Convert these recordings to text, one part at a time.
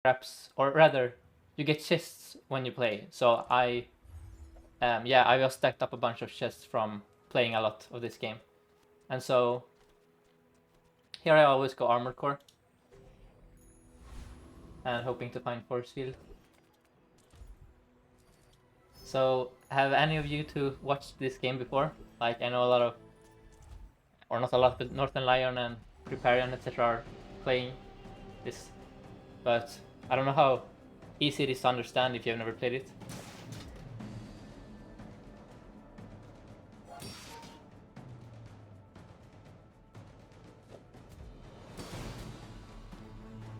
scraps, or rather, you get chests when you play. So I just stacked up a bunch of chests from playing a lot of this game, and so here I always go armored core and hoping to find Forcefield. So have any of you two watched this game before? Like I know a lot of, or not a lot, but Northern Lion and Preparian etc. are playing this, but I don't know how easy it is to understand if you've never played it.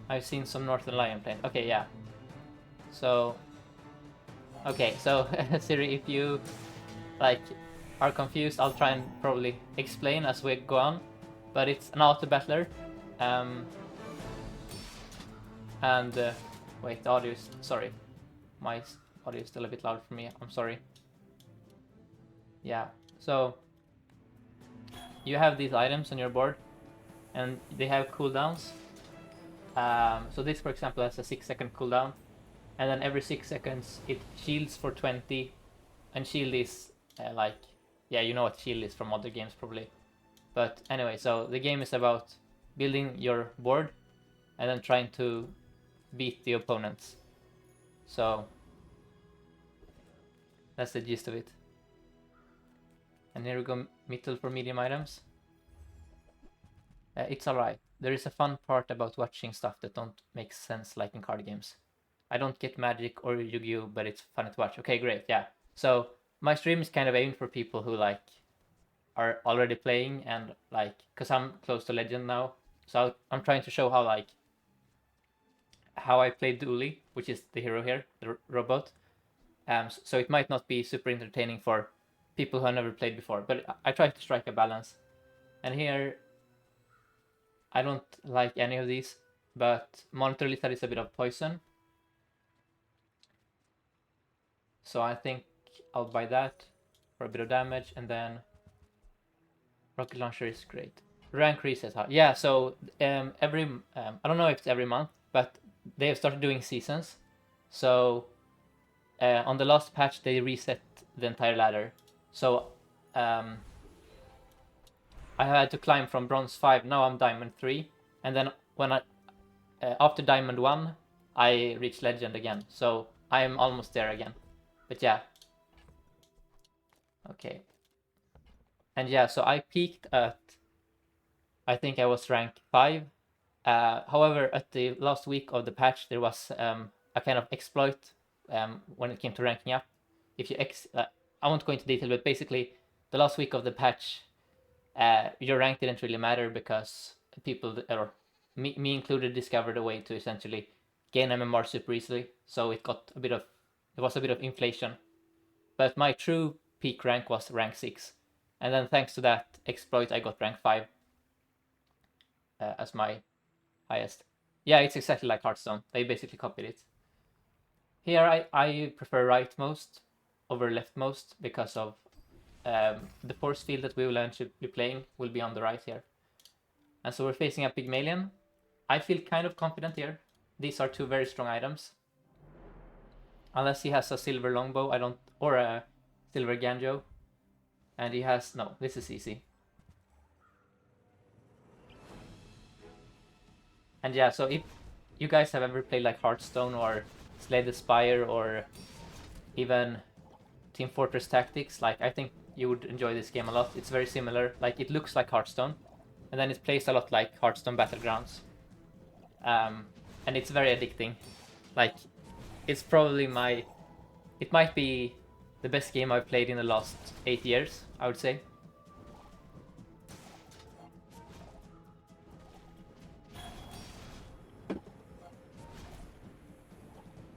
I've seen some Northern Lion playing. Okay, yeah. So, okay, so Siri, if you like are confused, I'll try and probably explain as we go on. But it's an auto battler, and wait, the audio is sorry, my audio is still a bit loud for me. I'm sorry. Yeah, so you have these items on your board, and they have cooldowns. So this, for example, has a 6-second cooldown, and then every 6 seconds it shields for 20, and shield is like, yeah, you know what shield is from other games probably. But anyway, so the game is about building your board and then trying to beat the opponents. So that's the gist of it. And here we go, middle for medium items. It's alright. There is a fun part about watching stuff that don't make sense, like in card games. I don't get Magic or Yu-Gi-Oh, but it's fun to watch. Okay, great, yeah. So my stream is kind of aimed for people who like are already playing, and like, cause I'm close to Legend now, so I'm trying to show how I play Dooley, which is the hero here, the robot. So it might not be super entertaining for people who have never played before, but I try to strike a balance. And here, I don't like any of these, but Monitor Lizard is a bit of poison. So I think I'll buy that for a bit of damage, and then Rocket Launcher is great. Rank reset, huh? Yeah, so every, I don't know if it's every month, but they have started doing seasons. So on the last patch, they reset the entire ladder. So I had to climb from Bronze 5, now I'm Diamond 3. And then when after Diamond 1, I reached Legend again. So I'm almost there again. But yeah. Okay. And yeah, so I peaked at, I think I was rank 5. However, at the last week of the patch, there was a kind of exploit when it came to ranking up. If you I won't go into detail, but basically, the last week of the patch, your rank didn't really matter because people, or me included, discovered a way to essentially gain MMR super easily. So it was a bit of inflation. But my true peak rank was rank 6, and then thanks to that exploit, I got rank 5 as my highest. Yeah, it's exactly like Hearthstone. They basically copied it. Here I prefer rightmost over leftmost because of the force field that we will eventually be playing will be on the right here. And so we're facing a Pygmalion. I feel kind of confident here. These are two very strong items. Unless he has a silver longbow, or a silver Ganjo. And he has, no, this is easy. And yeah, so if you guys have ever played like Hearthstone or Slay the Spire or even Team Fortress Tactics, like I think you would enjoy this game a lot. It's very similar, like it looks like Hearthstone, and then it plays a lot like Hearthstone Battlegrounds. And it's very addicting. Like, it's probably it might be the best game I've played in the last 8 years, I would say.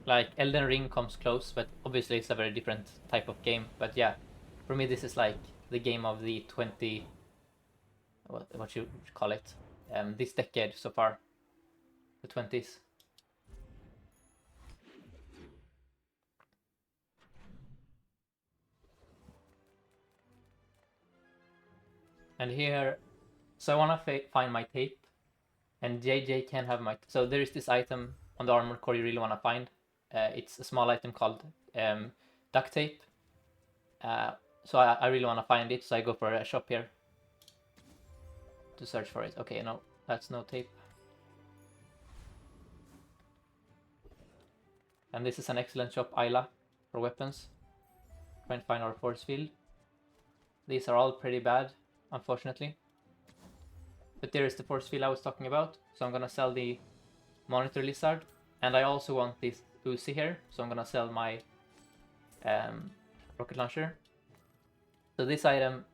Like, Elden Ring comes close, but obviously it's a very different type of game. But yeah, for me this is like the game of the 20... what you call it? This decade so far. The 20s. And here, so I want to find my tape, and JJ can have my... So there is this item on the armor core you really want to find. It's a small item called duct tape. So I really want to find it, so I go for a shop here to search for it. Okay, no, that's no tape. And this is an excellent shop, Isla, for weapons. Try and find our force field. These are all pretty bad, unfortunately. But there is the force field I was talking about, so I'm gonna sell the monitor lizard. And I also want this Uzi here, so I'm gonna sell my rocket launcher. So this item,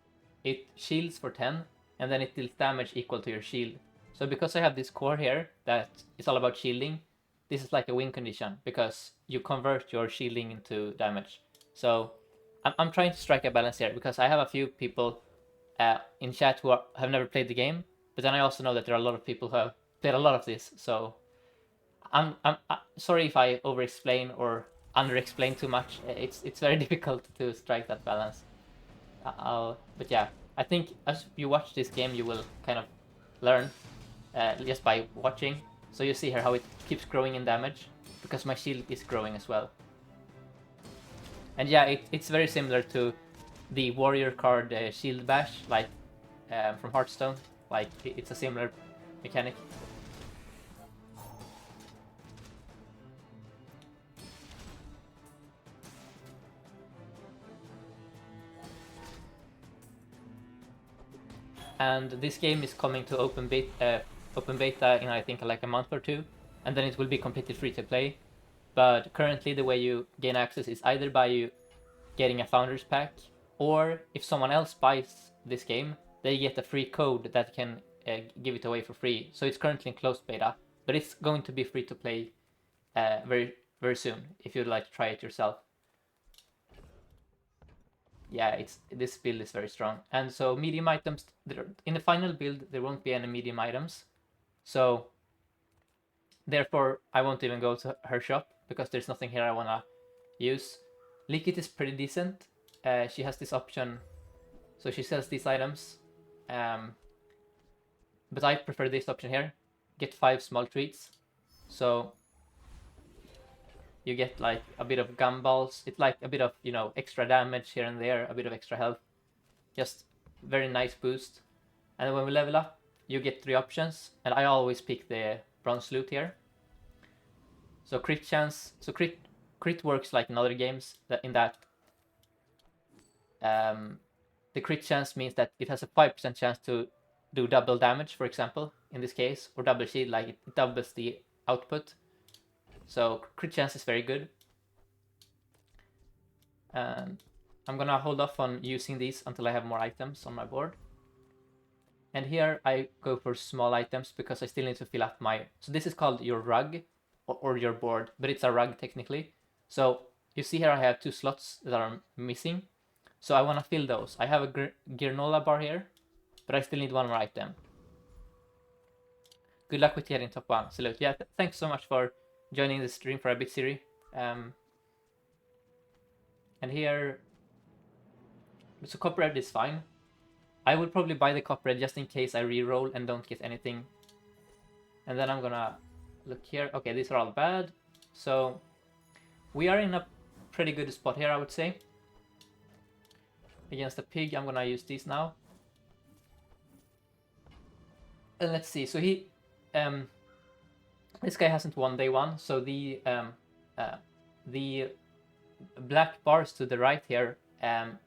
it shields for 10, and then it deals damage equal to your shield. So because I have this core here that is all about shielding, this is like a win condition, because you convert your shielding into damage. So I'm trying to strike a balance here, because I have a few people in chat who have never played the game, but then I also know that there are a lot of people who have played a lot of this, so I'm sorry if I over-explain or under-explain too much. It's very difficult to strike that balance. But yeah, I think as you watch this game, you will kind of learn just by watching. So you see here how it keeps growing in damage, because my shield is growing as well. And yeah, it's very similar to the warrior card shield bash, like from Hearthstone. Like it's a similar mechanic. And this game is coming to open beta in I think like a month or two, and then it will be completely free to play. But currently the way you gain access is either by you getting a founders pack, or if someone else buys this game, they get a free code that can give it away for free. So it's currently in closed beta, but it's going to be free to play very very soon if you'd like to try it yourself. Yeah, this build is very strong. And so medium items, in the final build, there won't be any medium items. So therefore, I won't even go to her shop, because there's nothing here I want to use. Liquid is pretty decent. She has this option, so she sells these items. But I prefer this option here. Get 5 small treats. So you get like a bit of gumballs. It's like a bit of, you know, extra damage here and there, a bit of extra health. Just very nice boost. And then when we level up, you get 3 options, and I always pick the bronze loot here. So crit chance, so crit works like in other games, that the crit chance means that it has a 5% chance to do double damage, for example, in this case, or double shield, like it doubles the output. So crit chance is very good. I'm gonna hold off on using these until I have more items on my board. And here I go for small items, because I still need to fill up my... So this is called your rug, or your board, but it's a rug technically. So you see here I have 2 slots that are missing. So I want to fill those. I have a granola bar here, but I still need 1 more item. Good luck with getting top 1. Salute. Yeah, thanks so much for joining the stream for a bit, Siri. And here, so copperhead is fine. I will probably buy the copperhead just in case I reroll and don't get anything. And then I'm gonna look here. Okay, these are all bad. So we are in a pretty good spot here, I would say. Against the pig, I'm gonna use these now. And let's see. So he, this guy hasn't won day 1. So the black bars to the right here,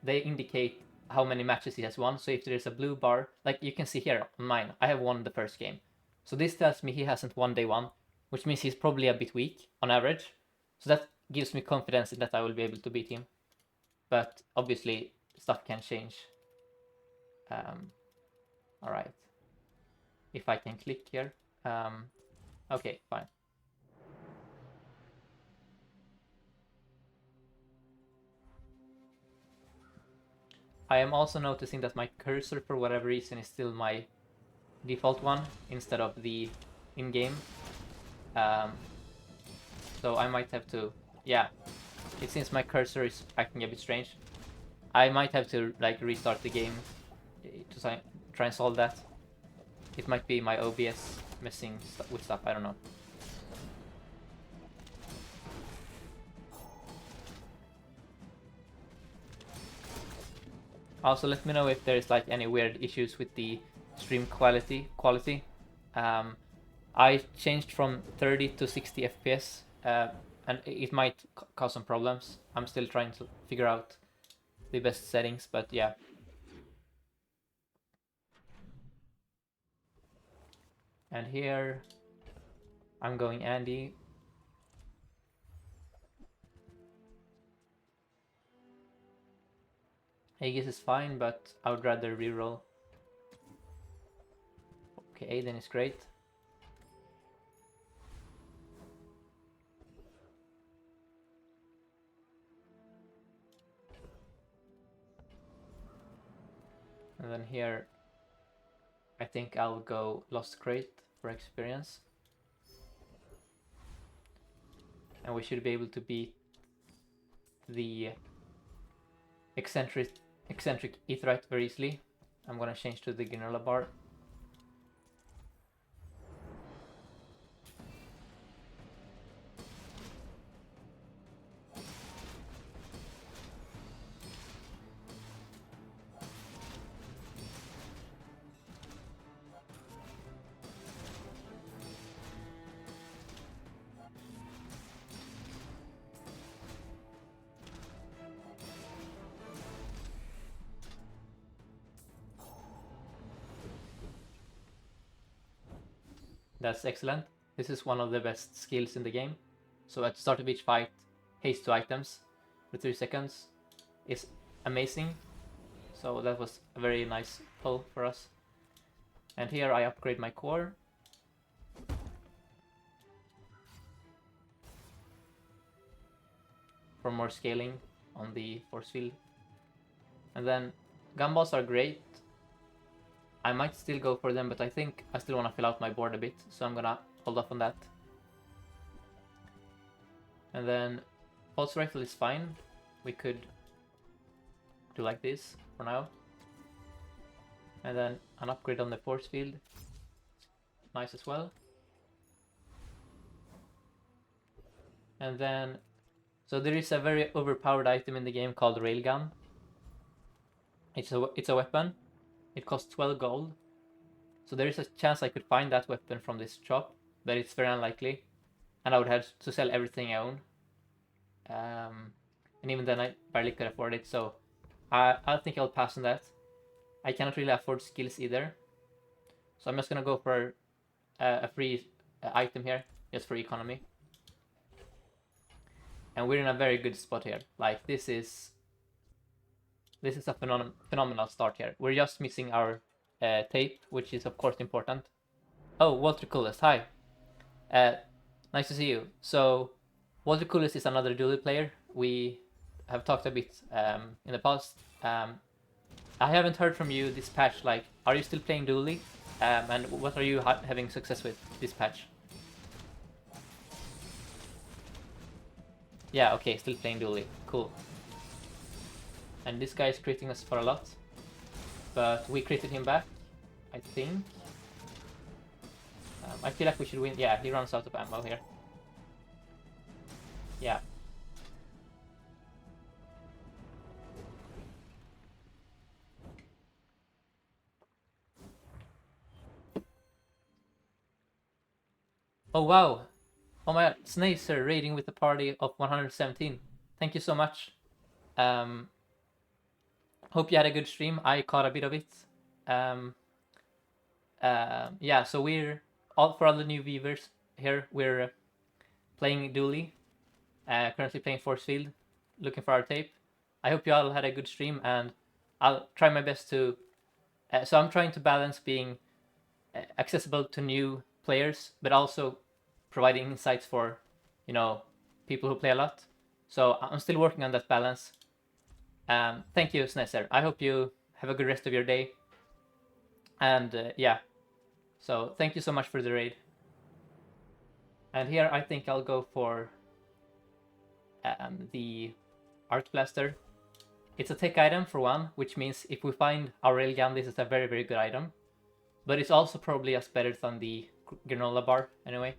they indicate how many matches he has won. So if there's a blue bar, like you can see here on mine, I have won the first game. So this tells me he hasn't won day 1, which means he's probably a bit weak on average. So that gives me confidence in that I will be able to beat him. But obviously stuff can change. All right. If I can click here. Okay, fine. I am also noticing that my cursor, for whatever reason, is still my default one instead of the in-game. So I might have to, yeah, it seems my cursor is acting a bit strange. I might have to like restart the game to try and solve that. It might be my OBS messing with stuff, I don't know. Also, let me know if there's like any weird issues with the stream quality. I changed from 30 to 60 FPS, and it might cause some problems. I'm still trying to figure out the best settings, but yeah. And here, I'm going Andy. Aegis is fine, but I would rather reroll. Okay, Aiden is great. And then here, I think I'll go Lost Crate for experience. And we should be able to beat the eccentric Aetheryte very easily. I'm gonna change to the granola bar. That's excellent. This is one of the best skills in the game. So at the start of each fight, haste 2 items for 3 seconds is amazing. So that was a very nice pull for us. And here I upgrade my core. For more scaling on the force field. And then gumballs are great. I might still go for them, but I think I still want to fill out my board a bit, so I'm gonna hold off on that. And then pulse rifle is fine. We could do like this for now. And then an upgrade on the force field. Nice as well. And then, so there is a very overpowered item in the game called Railgun. It's a weapon. It costs 12 gold. So there is a chance I could find that weapon from this shop, but it's very unlikely. And I would have to sell everything I own. And even then I barely could afford it, so I think I'll pass on that. I cannot really afford skills either. So I'm just gonna go for a free item here, just for economy. And we're in a very good spot here. Like, this is a phenomenal start here. We're just missing our tape, which is of course important. Oh, Walter Coolest, hi. Nice to see you. So, Walter Coolest is another Duely player. We have talked a bit in the past. I haven't heard from you this patch. Like, are you still playing Duely? And what are you having success with this patch? Yeah, okay, still playing Duely. Cool. And this guy is critting us for a lot. But we critted him back, I think. I feel like we should win. Yeah, he runs out of ammo here. Yeah. Oh wow! Oh my god, Snacer raiding with a party of 117. Thank you so much. Hope you had a good stream. I caught a bit of it. Yeah, so we're all for all the new viewers here. We're playing Duely. Currently playing Forcefield. Looking for our tape. I hope you all had a good stream, and I'll try my best to. So I'm trying to balance being accessible to new players, but also providing insights for, people who play a lot. So I'm still working on that balance. Thank you, Snesser. I hope you have a good rest of your day. And yeah, so thank you so much for the raid. And here I think I'll go for the Arc Blaster. It's a tech item for one, which means if we find our railgun, this is a very, very good item. But it's also probably as better than the granola bar, anyway.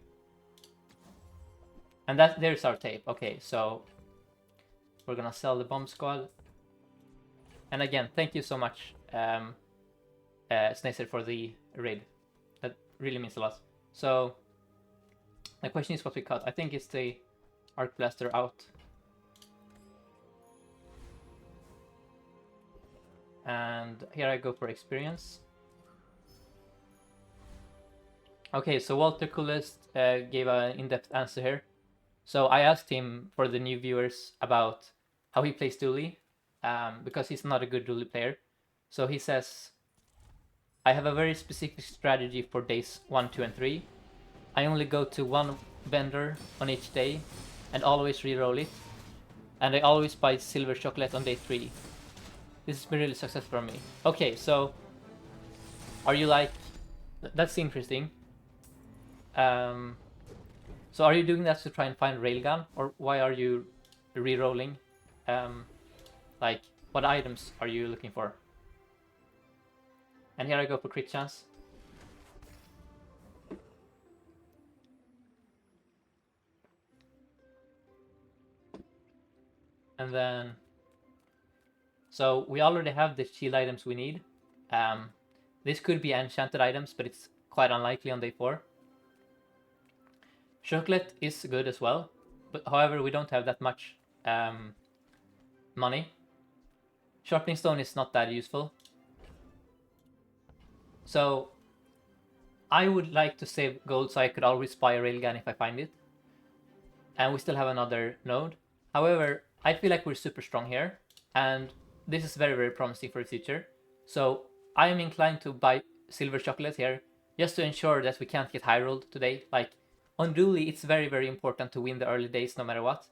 And there's our tape. Okay, so we're gonna sell the bomb squad. And again, thank you so much, Snacer, for the raid. That really means a lot. So the question is what we cut. I think it's the Arc Blaster out. And here I go for experience. Okay, so Walter Coolest gave an in-depth answer here. So I asked him, for the new viewers, about how he plays Dooley, because he's not a good Dooley player. So he says, I have a very specific strategy for days 1, 2, and 3. I only go to one vendor on each day and always re-roll it. And I always buy silver chocolate on day 3. This has been really successful for me. Okay, so are you like... That's interesting. So are you doing that to try and find railgun, or why are you re-rolling? Like, what items are you looking for? And here I go for crit chance. And then... So we already have the shield items we need. This could be enchanted items, but it's quite unlikely on day 4. Chocolate is good as well, but however we don't have that much money. Sharpening stone is not that useful. So I would like to save gold so I could always buy a railgun if I find it. And we still have another node. However, I feel like we're super strong here, and this is very, very promising for the future. So I am inclined to buy silver chocolate here, just to ensure that we can't get high rolled today. Like, on Dooley, it's very, very important to win the early days no matter what,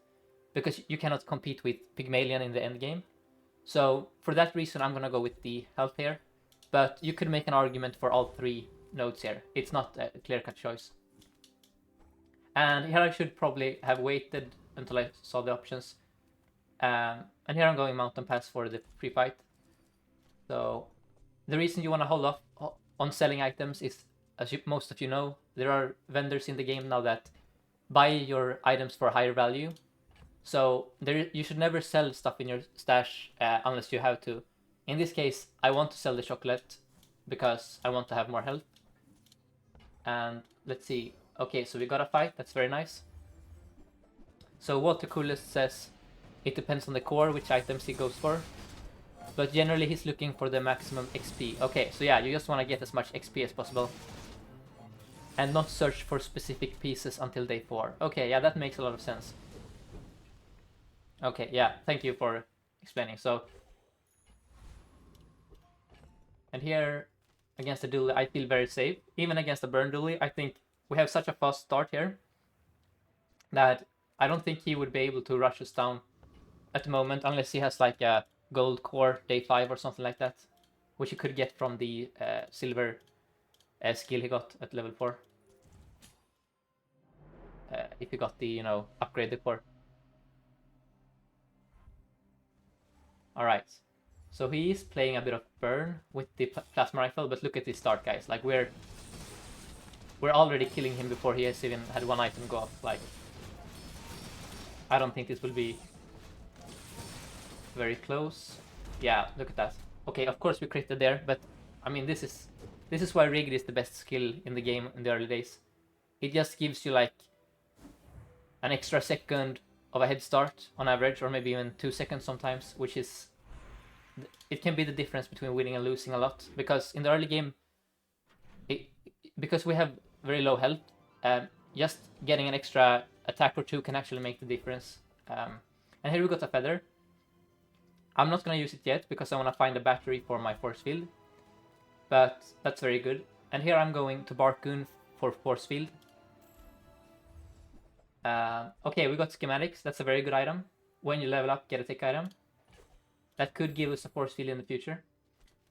because you cannot compete with Pygmalion in the end game. So for that reason, I'm gonna go with the health here. But you could make an argument for all 3 nodes here. It's not a clear-cut choice. And here I should probably have waited until I saw the options. And here I'm going Mountain Pass for the free fight. So the reason you want to hold off on selling items is, as most of you know, there are vendors in the game now that buy your items for a higher value. So you should never sell stuff in your stash unless you have to. In this case, I want to sell the chocolate because I want to have more health. And let's see. Okay, so we got a fight. That's very nice. So Water Coolest says it depends on the core which items he goes for. But generally he's looking for the maximum XP. Okay, so yeah, you just want to get as much XP as possible. And not search for specific pieces until day 4. Okay, yeah, that makes a lot of sense. Okay, yeah, thank you for explaining. So, and here, against the Dooley, I feel very safe. Even against the Burn Dooley, I think we have such a fast start here that I don't think he would be able to rush us down at the moment, unless he has like a gold core day 5 or something like that, which he could get from the silver skill he got at level 4. If he got the, you know, upgraded core. Alright, so he is playing a bit of burn with the plasma rifle, but look at this start, guys. Like, we're already killing him before he has even had one item go off. Like, I don't think this will be very close. Yeah, look at that. Okay, of course we critted there, but I mean, this is why rigged is the best skill in the game in the early days. It just gives you like an extra second of a head start on average, or maybe even 2 seconds sometimes, which is, it can be the difference between winning and losing a lot. Because in the early game, because we have very low health, just getting an extra attack or 2 can actually make the difference. And here we got a feather. I'm not going to use it yet because I want to find a battery for my Forcefield, but that's very good. And here I'm going to Barcoon for Forcefield. Okay, we got schematics. That's a very good item. When you level up, get a tech item. That could give us a Forcefield in the future.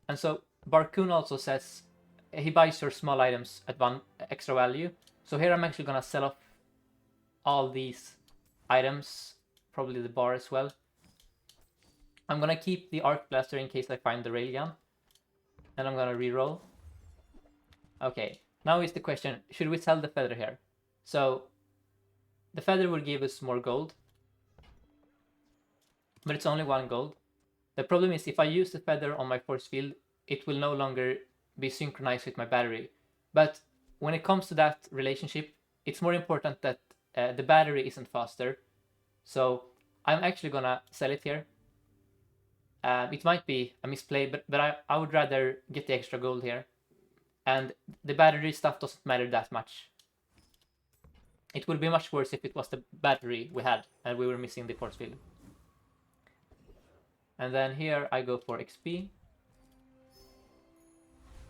And so Barcoon also says he buys your small items at 1 extra value. So here I'm actually going to sell off all these items, probably the bar as well. I'm going to keep the Arc Blaster in case I find the railgun. And I'm going to reroll. Okay, now is the question, should we sell the feather here? So the feather will give us more gold, but it's only 1 gold. The problem is if I use the feather on my force field, it will no longer be synchronized with my battery. But when it comes to that relationship, it's more important that the battery isn't faster. So I'm actually gonna sell it here. It might be a misplay, but I would rather get the extra gold here. And the battery stuff doesn't matter that much. It would be much worse if it was the battery we had and we were missing the force field. And then here I go for XP.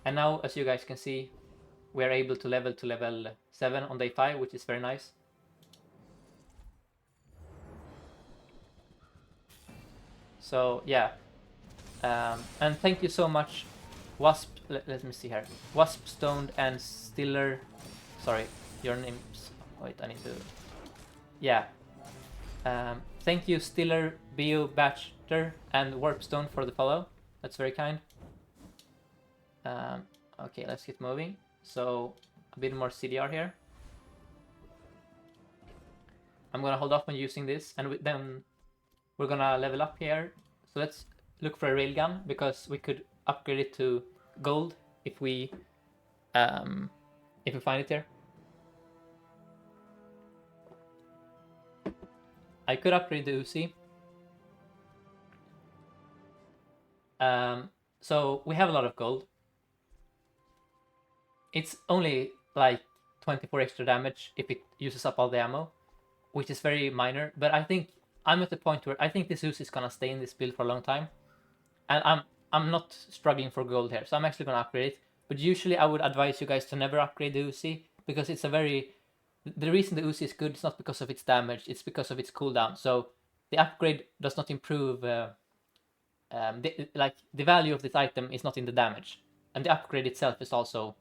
And now, as you guys can see, we are able to level 7 on day 5, which is very nice. So yeah, and thank you so much, Wasp. Let me see here. Wasp Stoned and Stiller. Sorry, your name's. Wait, I need to. Yeah. Thank you, Stiller, Bio Batcher, and Warpstone for the follow. That's very kind. Okay, let's get moving. So a bit more CDR here. I'm gonna hold off on using this, and then we're gonna level up here. So let's look for a railgun because we could upgrade it to gold if we find it here. I could upgrade the Uzi. So we have a lot of gold. It's only like 24 extra damage if it uses up all the ammo, which is very minor. But I think I'm at the point where I think this Uzi is gonna stay in this build for a long time, and I'm not struggling for gold here, so I'm actually gonna upgrade it. But usually I would advise you guys to never upgrade the Uzi because it's a very the reason the Uzi is good is not because of its damage, it's because of its cooldown. So the upgrade does not improve. The value of this item is not in the damage, and the upgrade itself is also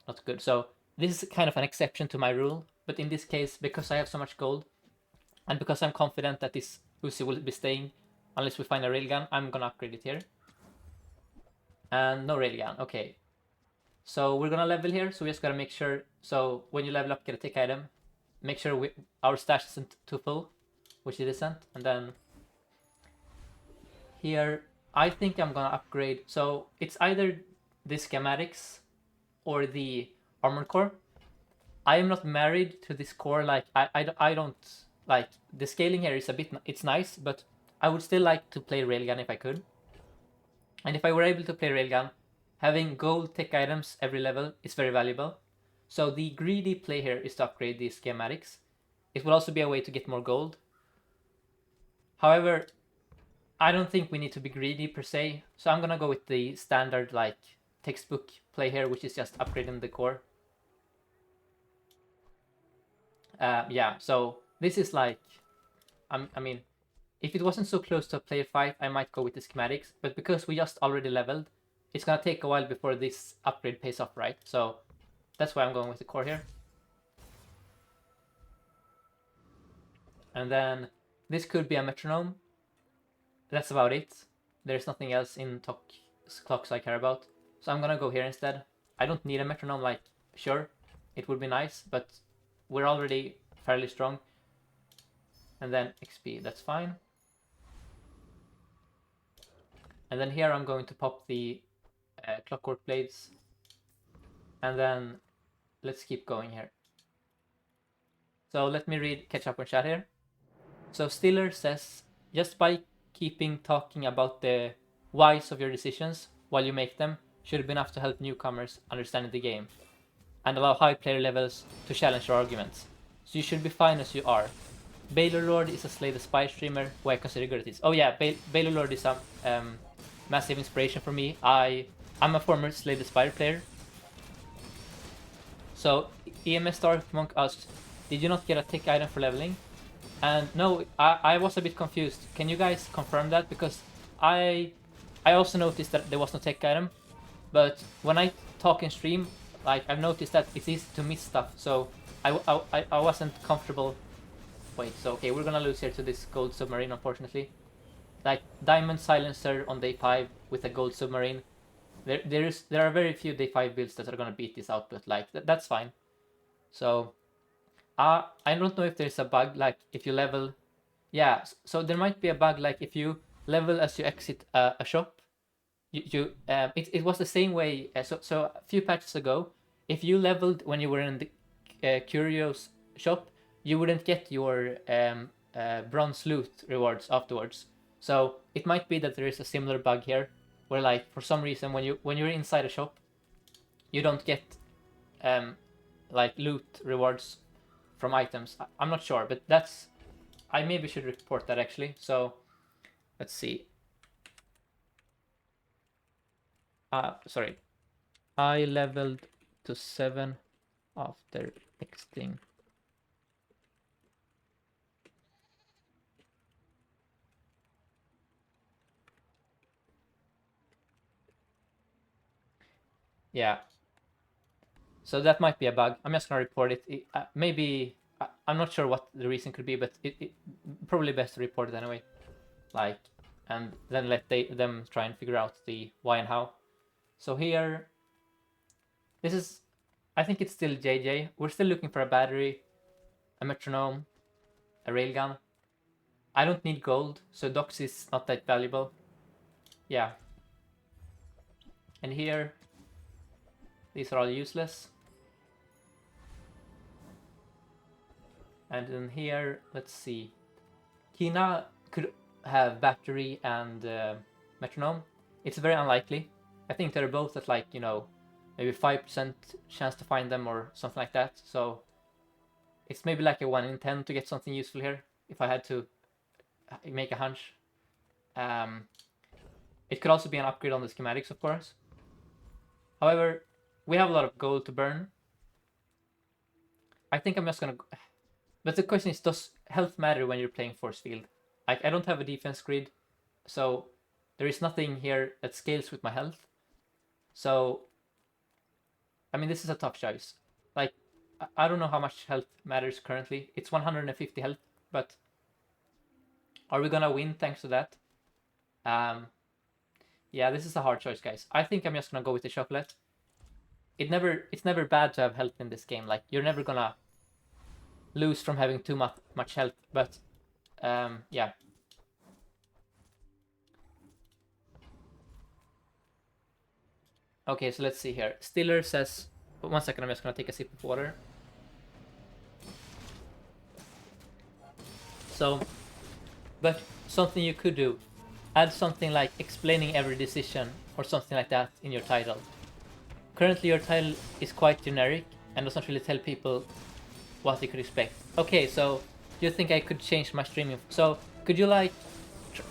not good. So this is kind of an exception to my rule. But in this case, because I have so much gold, and because I'm confident that this Uzi will be staying unless we find a railgun, I'm gonna upgrade it here. And no railgun, okay. So we're gonna level here, so we just gotta make sure. So when you level up, get a tick item. Make sure our stash isn't too full, which it isn't. And then here, I think I'm gonna upgrade. So it's either the schematics or the armored core. I am not married to this core. Like I don't like the scaling here is a bit. It's nice, but I would still like to play railgun if I could. And if I were able to play railgun, having gold tech items every level is very valuable. So the greedy play here is to upgrade the schematics. It will also be a way to get more gold. However, I don't think we need to be greedy per se. So I'm gonna go with the standard like textbook play here, which is just upgrading the core. Yeah, so this is like, I mean, if it wasn't so close to a player fight, I might go with the schematics. But because we just already leveled, it's gonna take a while before this upgrade pays off, right? So that's why I'm going with the core here. And then this could be a metronome. That's about it. There's nothing else in clocks I care about. So I'm gonna go here instead. I don't need a metronome, like, sure, it would be nice, but we're already fairly strong. And then XP, that's fine. And then here I'm going to pop the clockwork blades. And then let's keep going here. So let me catch up on chat here. So Stiller says, just by keeping talking about the whys of your decisions while you make them should be enough to help newcomers understand the game and allow high player levels to challenge your arguments. So you should be fine as you are. Baylor Lord is a Slay the Spy streamer who I consider good at this. Oh yeah, Baylor Lord is a massive inspiration for me. I'm a former Slay the Spy player. So EMS Dark Monk asked, did you not get a tick item for leveling? And no, I was a bit confused. Can you guys confirm that? Because I also noticed that there was no tech item. But when I talk in stream, like I've noticed that it's easy to miss stuff. So I wasn't comfortable. Wait, so okay, we're gonna lose here to this gold submarine, unfortunately. Like Diamond Silencer on day 5 with a gold submarine. There are very few day 5 builds that are gonna beat this output. Like that's fine. So I don't know if there's a bug like if you level. Yeah, so there might be a bug like if you level as you exit a shop. It was the same way. So a few patches ago, if you leveled when you were in the Curios shop, you wouldn't get your bronze loot rewards afterwards. So it might be that there is a similar bug here, where like for some reason when you're inside a shop, you don't get um, like loot rewards from items. I'm not sure, but I maybe should report that actually. So let's see. Sorry, I leveled to 7 after exiting. Yeah. So that might be a bug. I'm just gonna report it. Maybe I'm not sure what the reason could be, but it probably best to report it anyway. Like, and then let them try and figure out the why and how. So here, this is, I think it's still JJ. We're still looking for a battery, a metronome, a railgun. I don't need gold, so Dox is not that valuable. Yeah. And here, these are all useless. And then here, let's see. Kina could have battery and metronome. It's very unlikely. I think they're both at like, maybe 5% chance to find them or something like that. So it's maybe like a 1 in 10 to get something useful here, if I had to make a hunch. It could also be an upgrade on the schematics, of course. However, we have a lot of gold to burn. I think I'm just gonna... But the question is, does health matter when you're playing Forcefield? I don't have a defense grid, so there is nothing here that scales with my health. So, I mean, this is a tough choice. Like, I don't know how much health matters currently. It's 150 health, but are we gonna win thanks to that? Yeah, this is a hard choice, guys. I think I'm just gonna go with the chocolate. It's never bad to have health in this game. Like, you're never gonna lose from having too much health, but yeah. Okay, so let's see here. Stiller says, 1 second, I'm just gonna take a sip of water. So, but something you could do, add something like explaining every decision or something like that in your title. Currently your title is quite generic and doesn't really tell people what they could expect. Okay, so you think I could change my streaming? So could you like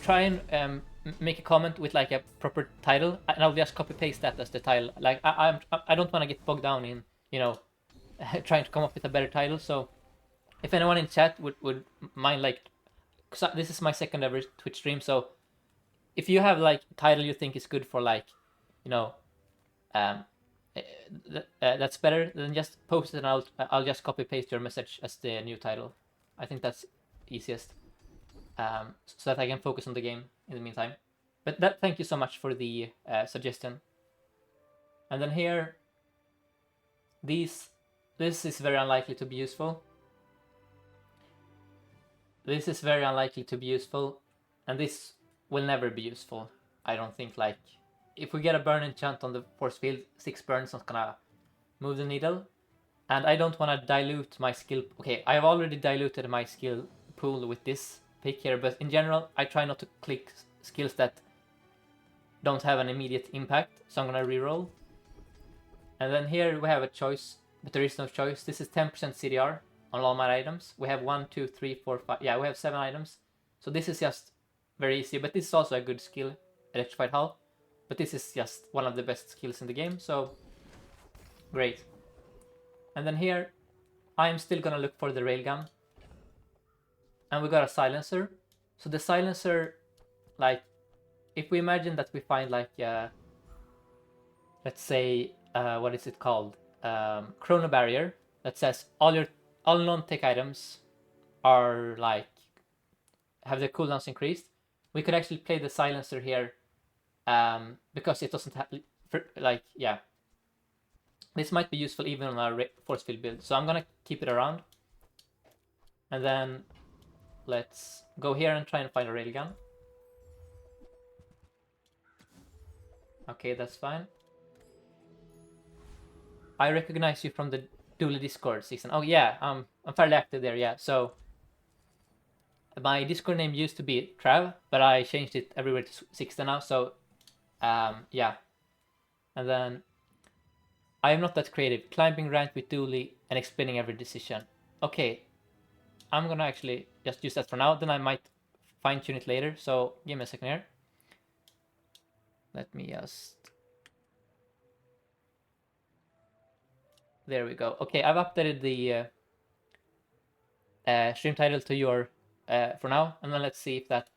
try and make a comment with like a proper title, and I'll just copy paste that as the title. Like I don't want to get bogged down in trying to come up with a better title. So if anyone in chat would mind, like, cause this is my second ever Twitch stream, so if you have like a title you think is good for, like, you know um that's better, then just post it and I'll just copy paste your message as the new title. I think that's easiest, so that I can focus on the game in the meantime. But thank you so much for the suggestion. And then here, this is very unlikely to be useful. This is very unlikely to be useful, and this will never be useful. I don't think. Like, if we get a burn enchant on the force field, 6 burns not gonna move the needle. And I don't want to dilute my skill. Okay, I've already diluted my skill pool with this pick here, but in general, I try not to click skills that don't have an immediate impact, so I'm gonna reroll. And then here we have a choice, but there is no choice. This is 10% CDR on all my items. We have 1, 2, 3, 4, 5. Yeah, we have 7 items. So this is just very easy, but this is also a good skill, Electrified Hull. But this is just one of the best skills in the game, so great. And then here, I'm still gonna look for the railgun. And we got a silencer. So the silencer, like, if we imagine that we find like, let's say, what is it called? Chrono barrier that says all non-tech items are like have their cooldowns increased. We could actually play the silencer here, because it doesn't have like, yeah. This might be useful even on our force field build, so I'm gonna keep it around. And then let's go here and try and find a railgun. Okay, that's fine. I recognize you from the Dooley Discord season. Oh yeah, I'm fairly active there, yeah. So my Discord name used to be Trav, but I changed it everywhere to 60 now, so yeah. And then I am not that creative. Climbing rant with Dooley and explaining every decision. Okay, I'm gonna actually just use that for now, then I might fine tune it later, so give me a second here. Let me just... There we go. Okay, I've updated the stream title to your for now, and then let's see if that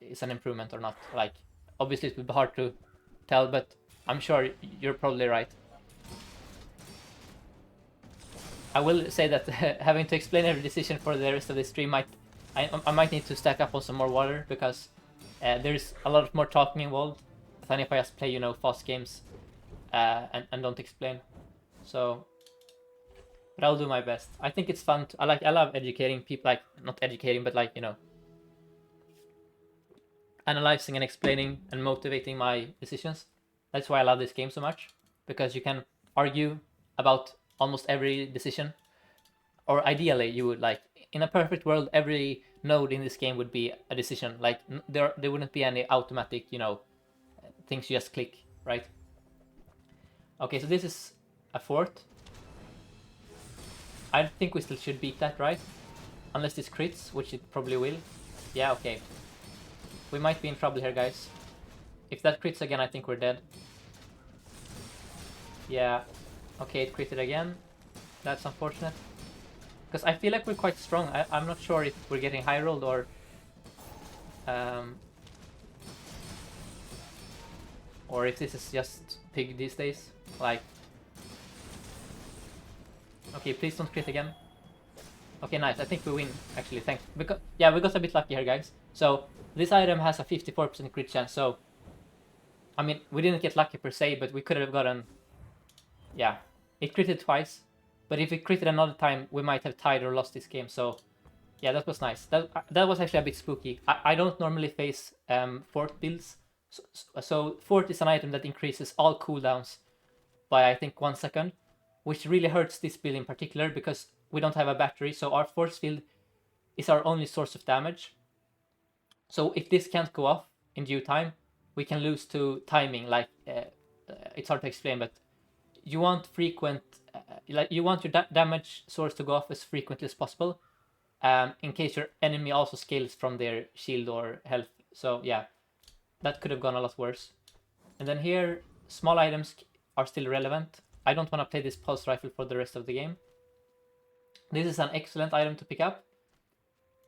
is an improvement or not. Like, obviously it will be hard to tell, but I'm sure you're probably right. I will say that having to explain every decision for the rest of the stream I might need to stack up on some more water, because there's a lot more talking involved than if I just play, you know, fast games and don't explain. So, but I'll do my best. I think it's fun. I love educating people, like not educating, but like, you know, analyzing and explaining and motivating my decisions. That's why I love this game so much, because you can argue about almost every decision. Or ideally, you would, like, in a perfect world, every node in this game would be a decision. Like, there wouldn't be any automatic, you know, things you just click, right? Okay, so this is a fort. I think we still should beat that, right? Unless this crits, which it probably will. Yeah, okay. We might be in trouble here, guys. If that crits again, I think we're dead. Yeah. Okay, it critted again. That's unfortunate. Because I feel like we're quite strong. I'm not sure if we're getting high rolled or... or if this is just pig these days. Like... Okay, please don't crit again. Okay, nice. I think we win, actually. Thanks. Because, yeah, we got a bit lucky here, guys. So, this item has a 54% crit chance, so... I mean, we didn't get lucky per se, but we could have gotten... Yeah. It critted twice. But if it critted another time, we might have tied or lost this game, so... Yeah, that was nice. That was actually a bit spooky. I don't normally face fort builds. So fort is an item that increases all cooldowns by, I think, 1 second. Which really hurts this build in particular, because we don't have a battery, so our Forcefield is our only source of damage. So if this can't go off in due time, we can lose to timing. Like, it's hard to explain, but you want frequent, like you want your damage source to go off as frequently as possible, in case your enemy also scales from their shield or health. So yeah, that could have gone a lot worse. And then here, small items are still relevant. I don't want to play this pulse rifle for the rest of the game. This is an excellent item to pick up.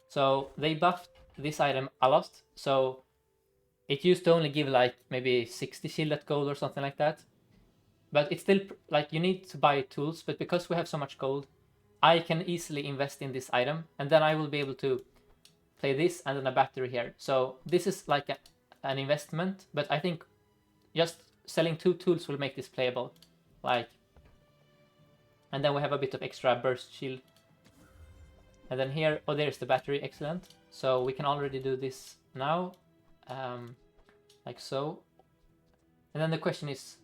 So they buffed this item a lot. So it used to only give like maybe 60 shield at gold or something like that. But it's still, like, you need to buy tools, but because we have so much gold, I can easily invest in this item, and then I will be able to play this and then a battery here. So this is like an investment, but I think just selling 2 tools will make this playable. Like, and then we have a bit of extra burst shield. And then here, oh, there's the battery, excellent. So we can already do this now, like so. And then the question is,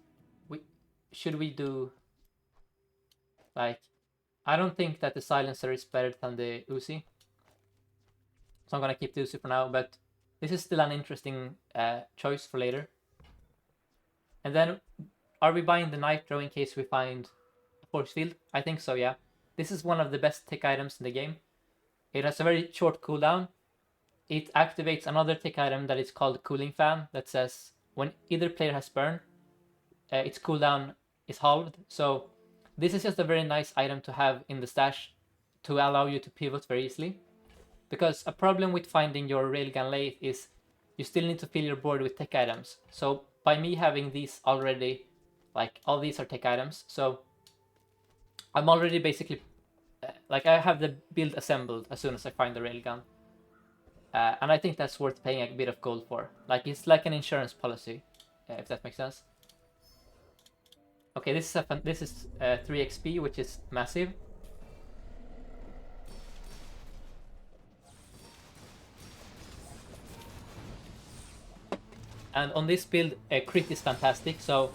should we do, like, I don't think that the silencer is better than the Uzi. So I'm gonna keep the Uzi for now, but this is still an interesting choice for later. And then, are we buying the Nitro in case we find Forcefield? I think so, yeah. This is one of the best tick items in the game. It has a very short cooldown. It activates another tick item that is called Cooling Fan, that says when either player has burn, its cooldown is halved. So this is just a very nice item to have in the stash to allow you to pivot very easily. Because a problem with finding your railgun lathe is you still need to fill your board with tech items. So by me having these already, like all these are tech items, so I'm already basically, like I have the build assembled as soon as I find the railgun. And I think that's worth paying a bit of gold for. Like, it's like an insurance policy, if that makes sense. Okay, this is 3 XP, which is massive. And on this build, crit is fantastic. So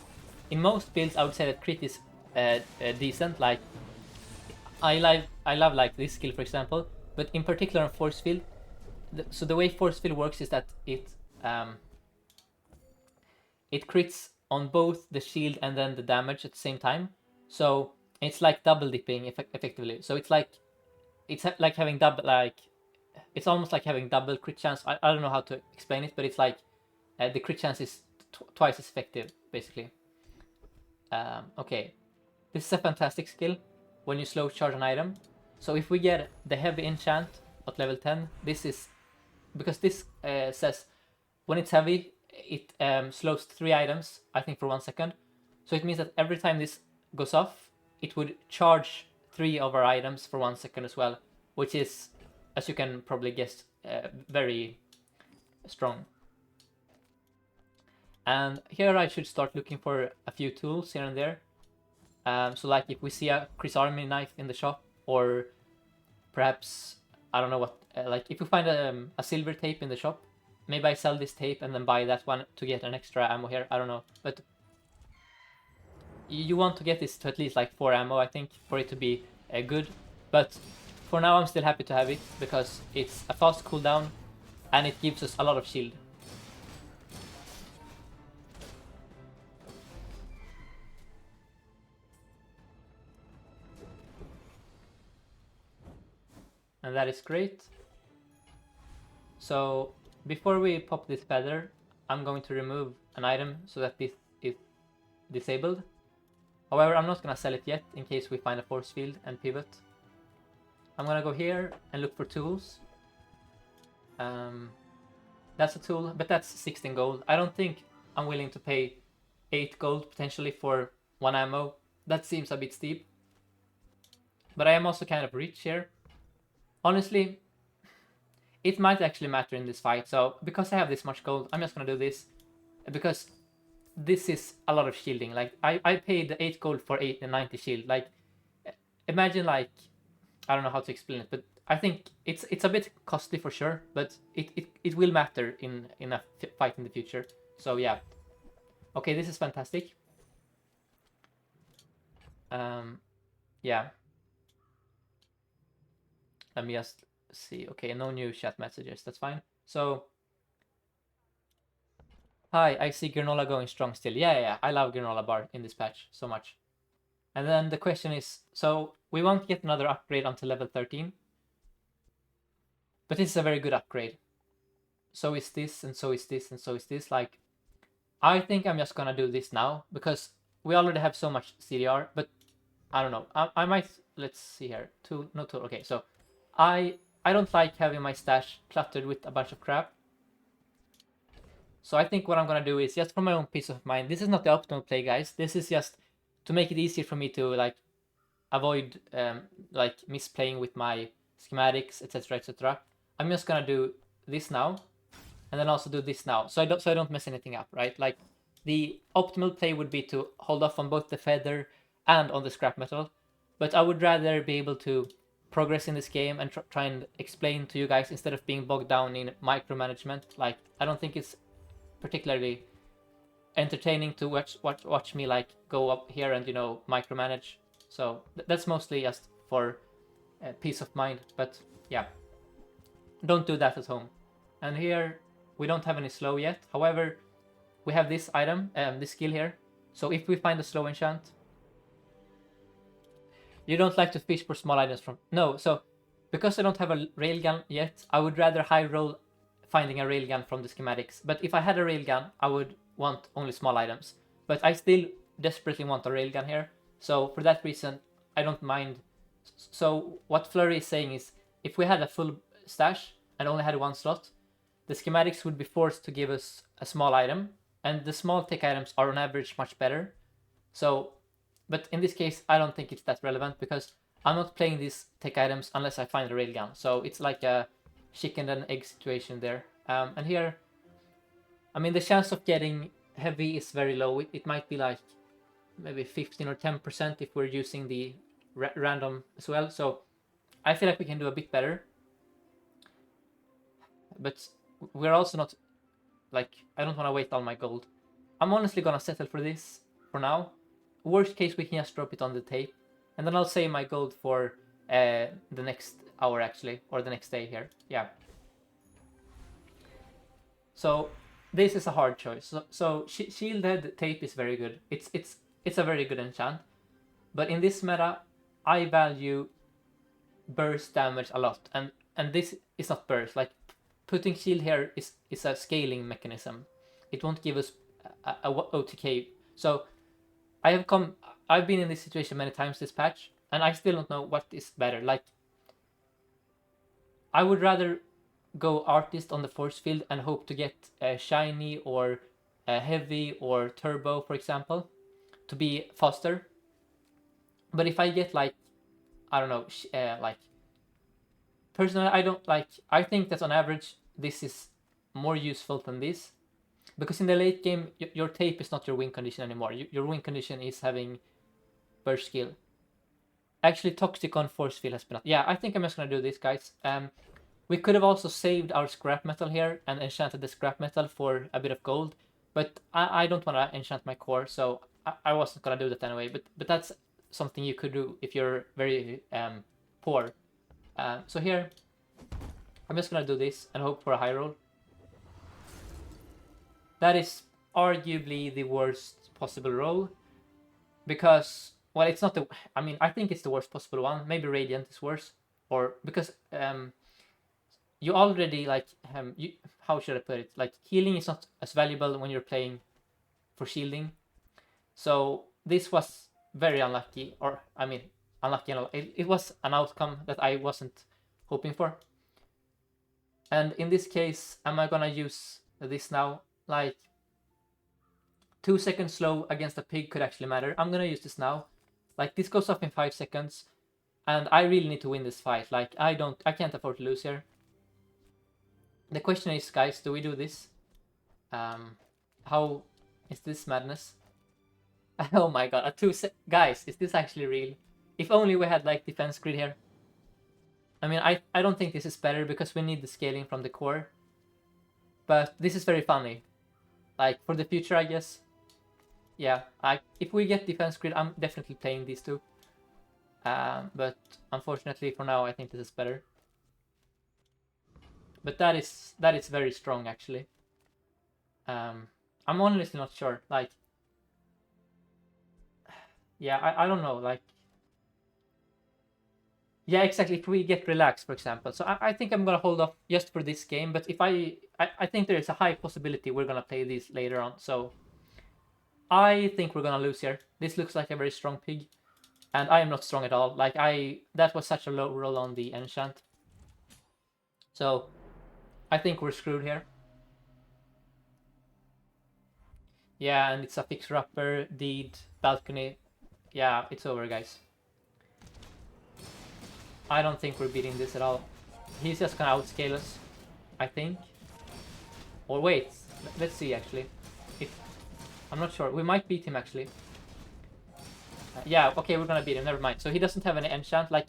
in most builds, I would say that crit is decent. Like I love like this skill, for example. But in particular on Forcefield, so the way Forcefield works is that um, it crits on both the shield and then the damage at the same time. So it's like double dipping effectively. So it's like having double, like it's almost like having double crit chance. I don't know how to explain it, but it's like the crit chance is twice as effective basically. Okay, this is a fantastic skill when you slow charge an item. So if we get the heavy enchant at level 10, this is because this says when it's heavy, it slows 3 items, I think, for 1 second. So it means that every time this goes off, it would charge 3 of our items for 1 second as well, which is, as you can probably guess, very strong. And here I should start looking for a few tools here and there. So like if we see a Chris Army knife in the shop, or perhaps, I don't know what, like if we find a silver tape in the shop, maybe I sell this tape and then buy that one to get an extra ammo here. I don't know, but you want to get this to at least like 4 ammo, I think, for it to be good. But for now, I'm still happy to have it because it's a fast cooldown and it gives us a lot of shield. And that is great. So before we pop this feather, I'm going to remove an item so that this is disabled. However, I'm not gonna sell it yet in case we find a force field and pivot. I'm gonna go here and look for tools. That's a tool, but that's 16 gold. I don't think I'm willing to pay 8 gold potentially for 1 ammo. That seems a bit steep. But I am also kind of rich here. Honestly, it might actually matter in this fight. So because I have this much gold, I'm just gonna do this. Because this is a lot of shielding. Like I paid 8 gold for 90 shield. Like imagine, like, I don't know how to explain it, but I think it's a bit costly for sure, but it will matter in a fight in the future. So yeah. Okay, this is fantastic. Yeah. Let me just see. Okay, no new chat messages. That's fine. So, hi, I see granola going strong still. Yeah. I love granola bar in this patch so much. And then the question is, so we won't get another upgrade until level 13. But this is a very good upgrade. So is this, and so is this, and so is this. Like, I think I'm just gonna do this now because we already have so much CDR, but I don't know. I might, let's see here. No tool. Okay, so I don't like having my stash cluttered with a bunch of crap. So I think what I'm gonna do is, just for my own peace of mind, this is not the optimal play, guys. This is just to make it easier for me to like avoid like misplaying with my schematics, etc., etc. I'm just gonna do this now, and then also do this now, so I don't mess anything up, right? Like the optimal play would be to hold off on both the feather and on the scrap metal, but I would rather be able to progress in this game and try and explain to you guys instead of being bogged down in micromanagement. Like I don't think it's particularly entertaining to watch me like go up here and micromanage. So that's mostly just for peace of mind. But yeah, don't do that at home. And here we don't have any slow yet. However, we have this item, this skill here. So if we find a slow enchant, you don't like to fish for small items from... No, so because I don't have a railgun yet, I would rather high roll finding a railgun from the schematics. But if I had a railgun, I would want only small items. But I still desperately want a railgun here. So for that reason, I don't mind. So what Flurry is saying is, if we had a full stash and only had 1 slot, the schematics would be forced to give us a small item. And the small tech items are on average much better. So, but in this case, I don't think it's that relevant because I'm not playing these tech items unless I find a railgun. So it's like a chicken and egg situation there. And here, I mean, the chance of getting heavy is very low. It might be like maybe 15 or 10% if we're using the random as well. So I feel like we can do a bit better. But we're also not Like, I don't want to waste all my gold. I'm honestly gonna settle for this for now. Worst case, we can just drop it on the tape, and then I'll save my gold for the next hour actually, or the next day here. Yeah. So this is a hard choice. So shielded tape is very good. It's a very good enchant, but in this meta, I value burst damage a lot, and this is not burst. Like putting shield here is a scaling mechanism. It won't give us a OTK. So I've been in this situation many times this patch, and I still don't know what is better. Like I would rather go artist on the force field and hope to get shiny or heavy or turbo, for example, to be faster. But if I get like, I don't know, like personally, I don't like. I think that on average this is more useful than this, because in the late game your tape is not your win condition anymore. Your win condition is having burst skill. Actually, Toxicon force field has been up. Yeah, I think I'm just gonna do this, guys. We could have also saved our scrap metal here and enchanted the scrap metal for a bit of gold, but I don't want to enchant my core, so I wasn't gonna do that anyway. But that's something you could do if you're very poor. So here, I'm just gonna do this and hope for a high roll. That is arguably the worst possible roll, because, well, it's not the. I mean, I think it's the worst possible one. Maybe Radiant is worse, or because you already like you. How should I put it? Like healing is not as valuable when you're playing for shielding. So this was very unlucky, or I mean, unlucky. It was an outcome that I wasn't hoping for. And in this case, am I gonna use this now? Like 2 seconds slow against a pig could actually matter. I'm gonna use this now. Like this goes off in 5 seconds, and I really need to win this fight. Like I can't afford to lose here. The question is, guys, do we do this? How is this madness? Oh my god, guys, is this actually real? If only we had like defense grid here. I mean, I don't think this is better because we need the scaling from the core. But this is very funny. Like for the future, I guess. Yeah, if we get defense grid, I'm definitely playing these two. But unfortunately for now, I think this is better. But that is very strong actually. I'm honestly not sure. Like, yeah, I don't know. Like, yeah, exactly. If we get relaxed, for example. So I think I'm gonna hold off just for this game. But if I think there is a high possibility we're gonna play these later on. So I think we're gonna lose here. This looks like a very strong pig, and I am not strong at all. Like that was such a low roll on the enchant. So I think we're screwed here. Yeah, and it's a fixer upper, deed, balcony. Yeah, it's over, guys. I don't think we're beating this at all. He's just gonna outscale us, I think. Or wait, let's see actually. I'm not sure. We might beat him actually. Yeah, okay, we're gonna beat him. Never mind. So he doesn't have any enchant. Like,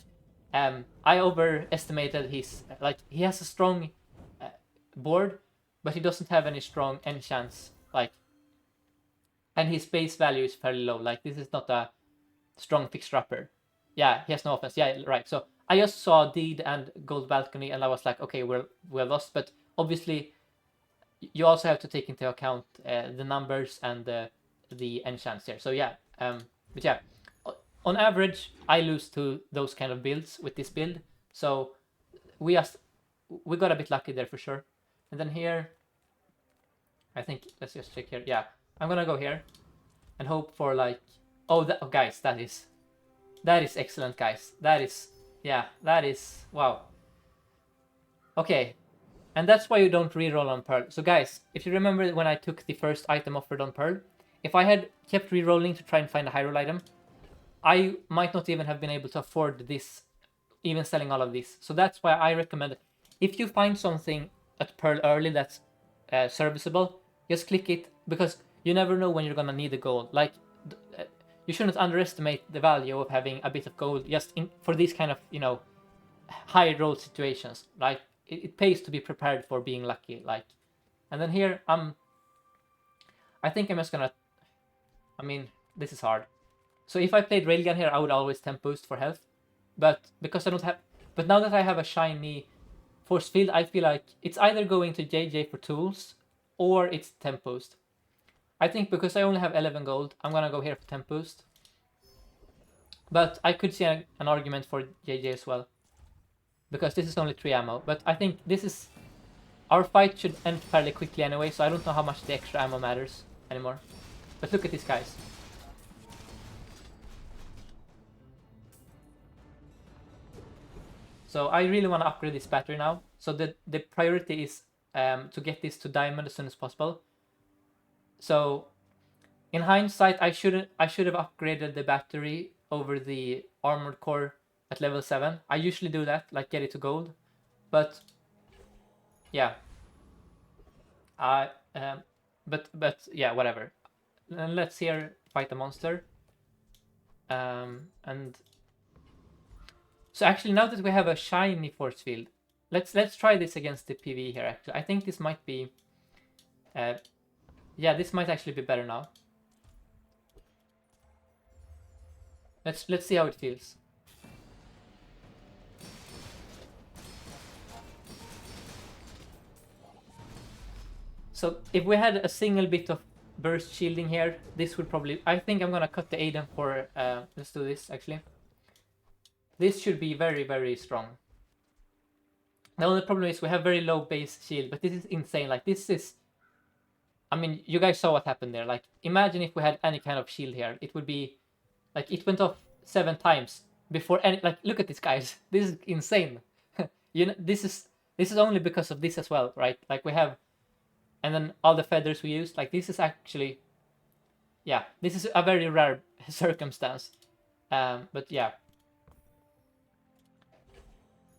I overestimated his. Like, he has a strong board, but he doesn't have any strong enchants. Like, and his base value is fairly low. Like, this is not a strong fixer upper. Yeah, he has no offense. Yeah, right. So I just saw Deed and Gold Balcony, and I was like, okay, we're lost. But obviously, you also have to take into account the numbers and the enchants here. So yeah, but yeah, on average, I lose to those kind of builds with this build. So we got a bit lucky there for sure. And then here, I think let's just check here. Yeah, I'm gonna go here and hope for like, oh guys, that is excellent, guys. That is wow. Okay. And that's why you don't reroll on Pearl. So guys, if you remember when I took the first item offered on Pearl, if I had kept rerolling to try and find a high roll item, I might not even have been able to afford this, even selling all of this. So that's why I recommend, if you find something at Pearl early that's serviceable, just click it, because you never know when you're gonna need the gold. Like, you shouldn't underestimate the value of having a bit of gold just for these kind of, high roll situations. Like, it pays to be prepared for being lucky. Like, And then here, I think I'm just gonna... I mean, this is hard. So if I played Railgun here, I would always temp boost for health. But because I don't have... But now that I have a shiny Forcefield, I feel like it's either going to JJ for tools or it's temp boost. I think because I only have 11 gold, I'm gonna go here for temp boost. But I could see an argument for JJ as well, because this is only 3 ammo. But I think this is... Our fight should end fairly quickly anyway, so I don't know how much the extra ammo matters anymore. But look at these guys. So I really want to upgrade this battery now. So the priority is to get this to diamond as soon as possible. So in hindsight, I should have upgraded the battery over the armored core at level 7. I usually do that, like get it to gold. But yeah, but yeah, whatever. And let's here fight the monster. And so actually, now that we have a shiny force field, let's try this against the PV here. Actually, I think this might be, yeah, this might actually be better now. Let's see how it feels. So if we had a single bit of burst shielding here, this would probably... I think I'm gonna cut the Aiden for... let's do this, actually. This should be very, very strong. The only problem is we have very low base shield, but this is insane. Like, this is... I mean, you guys saw what happened there. Like, imagine if we had any kind of shield here. It would be... Like, it went off 7 times before any... Like, look at this, guys. This is insane. You know, this is only because of this as well, right? Like, we have... And then all the feathers we used. Like, this is actually... Yeah, this is a very rare circumstance. But yeah.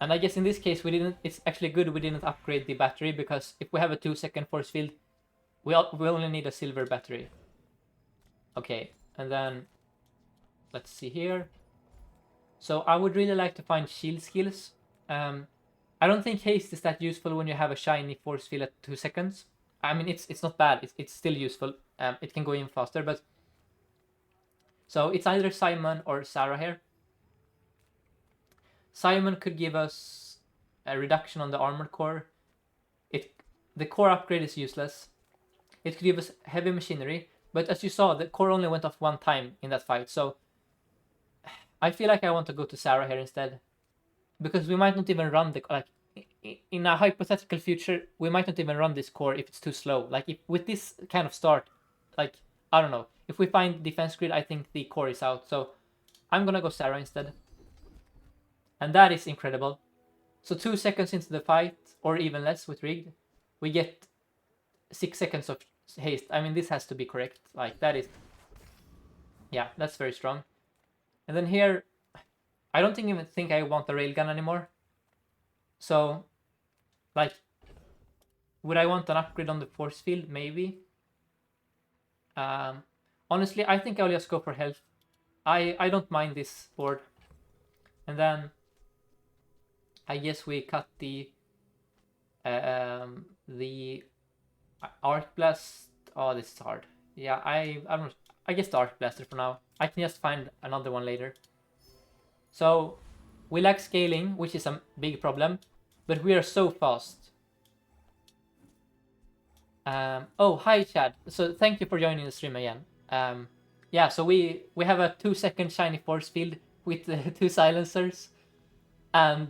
And I guess in this case we didn't... It's actually good we didn't upgrade the battery, because if we have a 2-second force field, we only need a silver battery. Okay, and then... Let's see here. So I would really like to find shield skills. I don't think haste is that useful when you have a shiny force field at 2 seconds. I mean, it's not bad. It's still useful. It can go in faster, but... So it's either Simon or Sarah here. Simon could give us a reduction on the armored core. The core upgrade is useless. It could give us heavy machinery, but as you saw, the core only went off 1 time in that fight, so... I feel like I want to go to Sarah here instead. Because we might not even run the... Like, in a hypothetical future, we might not even run this core if it's too slow. Like, if with this kind of start, like, I don't know. If we find defense grid, I think the core is out. So, I'm gonna go Sarah instead. And that is incredible. So 2 seconds into the fight, or even less with rigged, we get 6 seconds of haste. I mean, this has to be correct. Like, that is... Yeah, that's very strong. And then here, I don't even think I want the railgun anymore. So, like, would I want an upgrade on the force field? Maybe. Honestly, I think I'll just go for health. I don't mind this board. And then, I guess we cut the arc blast. Oh, this is hard. Yeah, I guess the arc blaster for now. I can just find another one later. So, we lack scaling, which is a big problem, but we are so fast. Oh, hi Chad. So thank you for joining the stream again. Yeah, so we have a 2-second shiny force field with 2 silencers and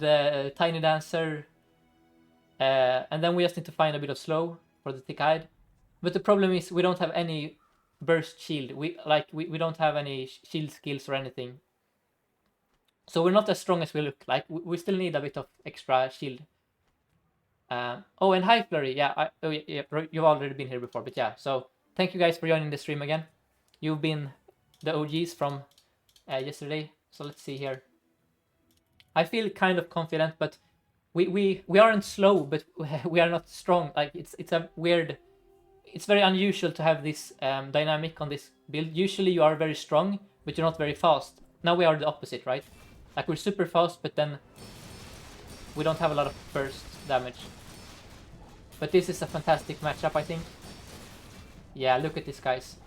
tiny dancer, and then we just need to find a bit of slow for the thick hide. But the problem is we don't have any burst shield. We don't have any shield skills or anything. So we're not as strong as we look. Like, we still need a bit of extra shield. Oh, and hi Flurry. Yeah, you've already been here before, but yeah. So thank you guys for joining the stream again. You've been the OGs from yesterday. So let's see here. I feel kind of confident, but we aren't slow, but we are not strong. Like, it's a weird... It's very unusual to have this dynamic on this build. Usually you are very strong, but you're not very fast. Now we are the opposite, right? Like, we're super fast, but then we don't have a lot of burst damage. But this is a fantastic matchup, I think. Yeah, look at this, guys.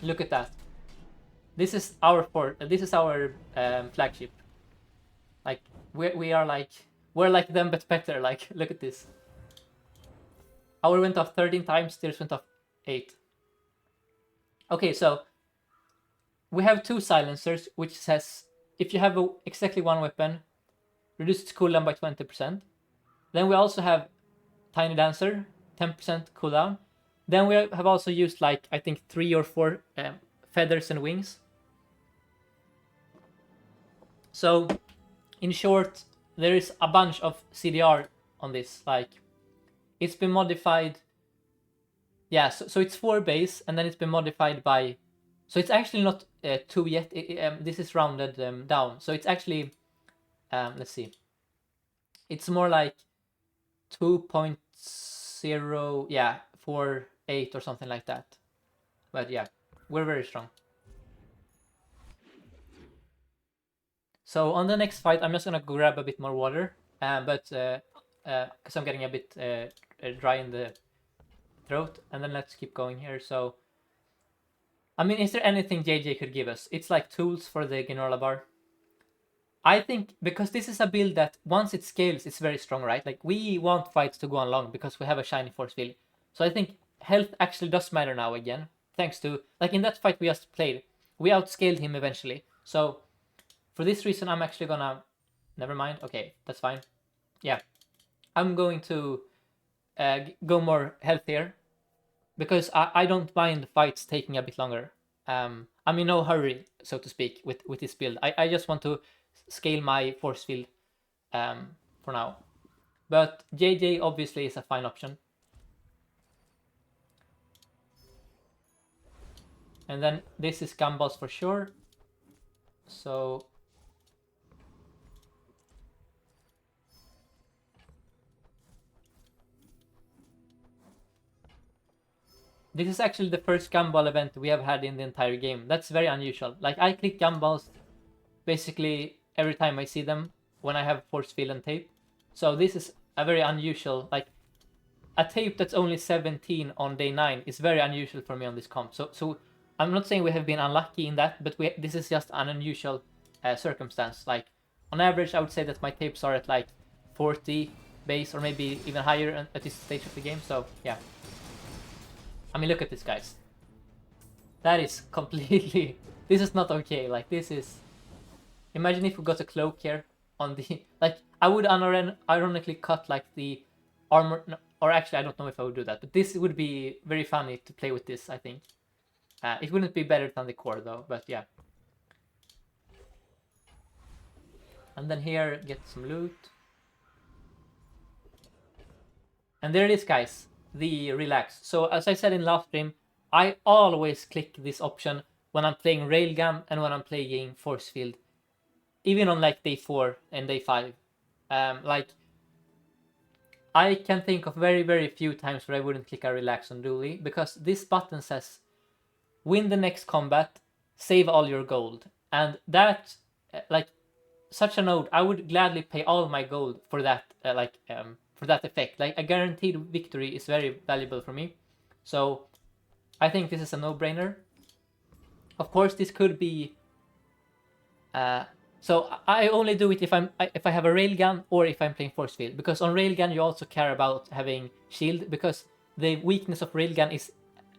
Look at that. This is our flagship. Like we're like them but better. Like look at this. Our went off 13 times, theirs went off 8. Okay, so we have 2 silencers, which says if you have exactly 1 weapon, reduce its cooldown by 20%. Then we also have Tiny Dancer, 10% cooldown. Then we have also used like I think 3 or 4 feathers and wings. So in short, there is a bunch of CDR on this. Like it's been modified. Yeah, so it's 4 base, and then it's been modified by. So it's actually not 2 yet. This is rounded down. So it's actually, let's see. It's more like 2.0, yeah, 4.8 or something like that. But yeah, we're very strong. So on the next fight, I'm just gonna grab a bit more water, but because I'm getting a bit dry in the throat, and then let's keep going here. So, I mean, is there anything JJ could give us? It's like tools for the granola bar. I think because this is a build that once it scales, it's very strong, right? Like we want fights to go on long because we have a shiny Forcefield. So I think health actually does matter now again, thanks to like in that fight we just played, we outscaled him eventually. So for this reason, I'm actually gonna. Never mind. Okay, that's fine. Yeah, I'm going to go more healthier because I don't mind fights taking a bit longer. I'm in no hurry, so to speak, with this build. I just want to scale my force field for now. But JJ obviously is a fine option. And then this is gumballs for sure. So this is actually the first gumball event we have had in the entire game. That's very unusual. Like I click gumballs basically every time I see them when I have force field and tape. So this is a very unusual, like a tape that's only 17 on day 9 is very unusual for me on this comp. So I'm not saying we have been unlucky in that, but this is just an unusual circumstance. Like on average, I would say that my tapes are at like 40 base or maybe even higher at this stage of the game. So yeah, I mean look at this, guys. That is completely. This is not okay. Like this is. Imagine if we got a cloak here on the like. I would ironically cut like the armor, no, or actually I don't know if I would do that, but this would be very funny to play with this. I think it wouldn't be better than the core though, but yeah. And then here get some loot, and there it is, guys. The relax. So as I said in last stream, I always click this option when I'm playing railgun and when I'm playing force field, even on like day 4 and day 5. Like I can think of very few times where I wouldn't click a relax on dually, because this button says win the next combat, save all your gold, and that like such a node, I would gladly pay all my gold for that for that effect. Like a guaranteed victory is very valuable for me, so I think this is a no-brainer. Of course, this could be. So I only do it if I have a railgun or if I'm playing force field, because on railgun you also care about having shield, because the weakness of railgun is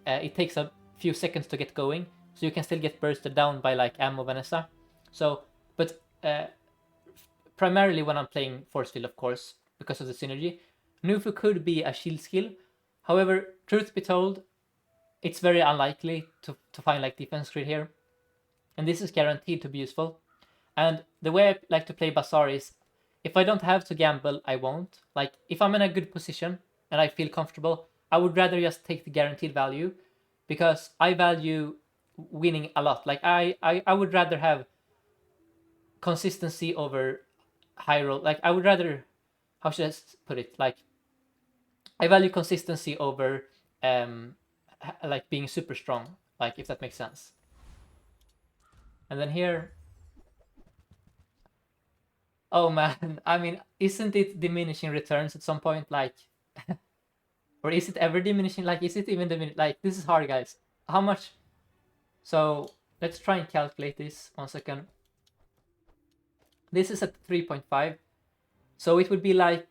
it takes a few seconds to get going, so you can still get bursted down by like ammo Vanessa. So, but primarily when I'm playing force field, of course, because of the synergy, Nufu could be a shield skill. However, truth be told, it's very unlikely to find like defense grid here, and this is guaranteed to be useful. And the way I like to play Bazaar is, if I don't have to gamble, I won't. Like, if I'm in a good position and I feel comfortable, I would rather just take the guaranteed value, because I value winning a lot. Like, I would rather have consistency over high roll. Like, I would rather, how should I put it? Like, I value consistency over, like, being super strong. Like, if that makes sense. And then here, oh man, I mean, isn't it diminishing returns at some point? Like, Or is it ever diminishing? Like, is it even diminishing? Like, this is hard, guys. How much? So let's try and calculate this 1 second. This is at 3.5. So it would be like,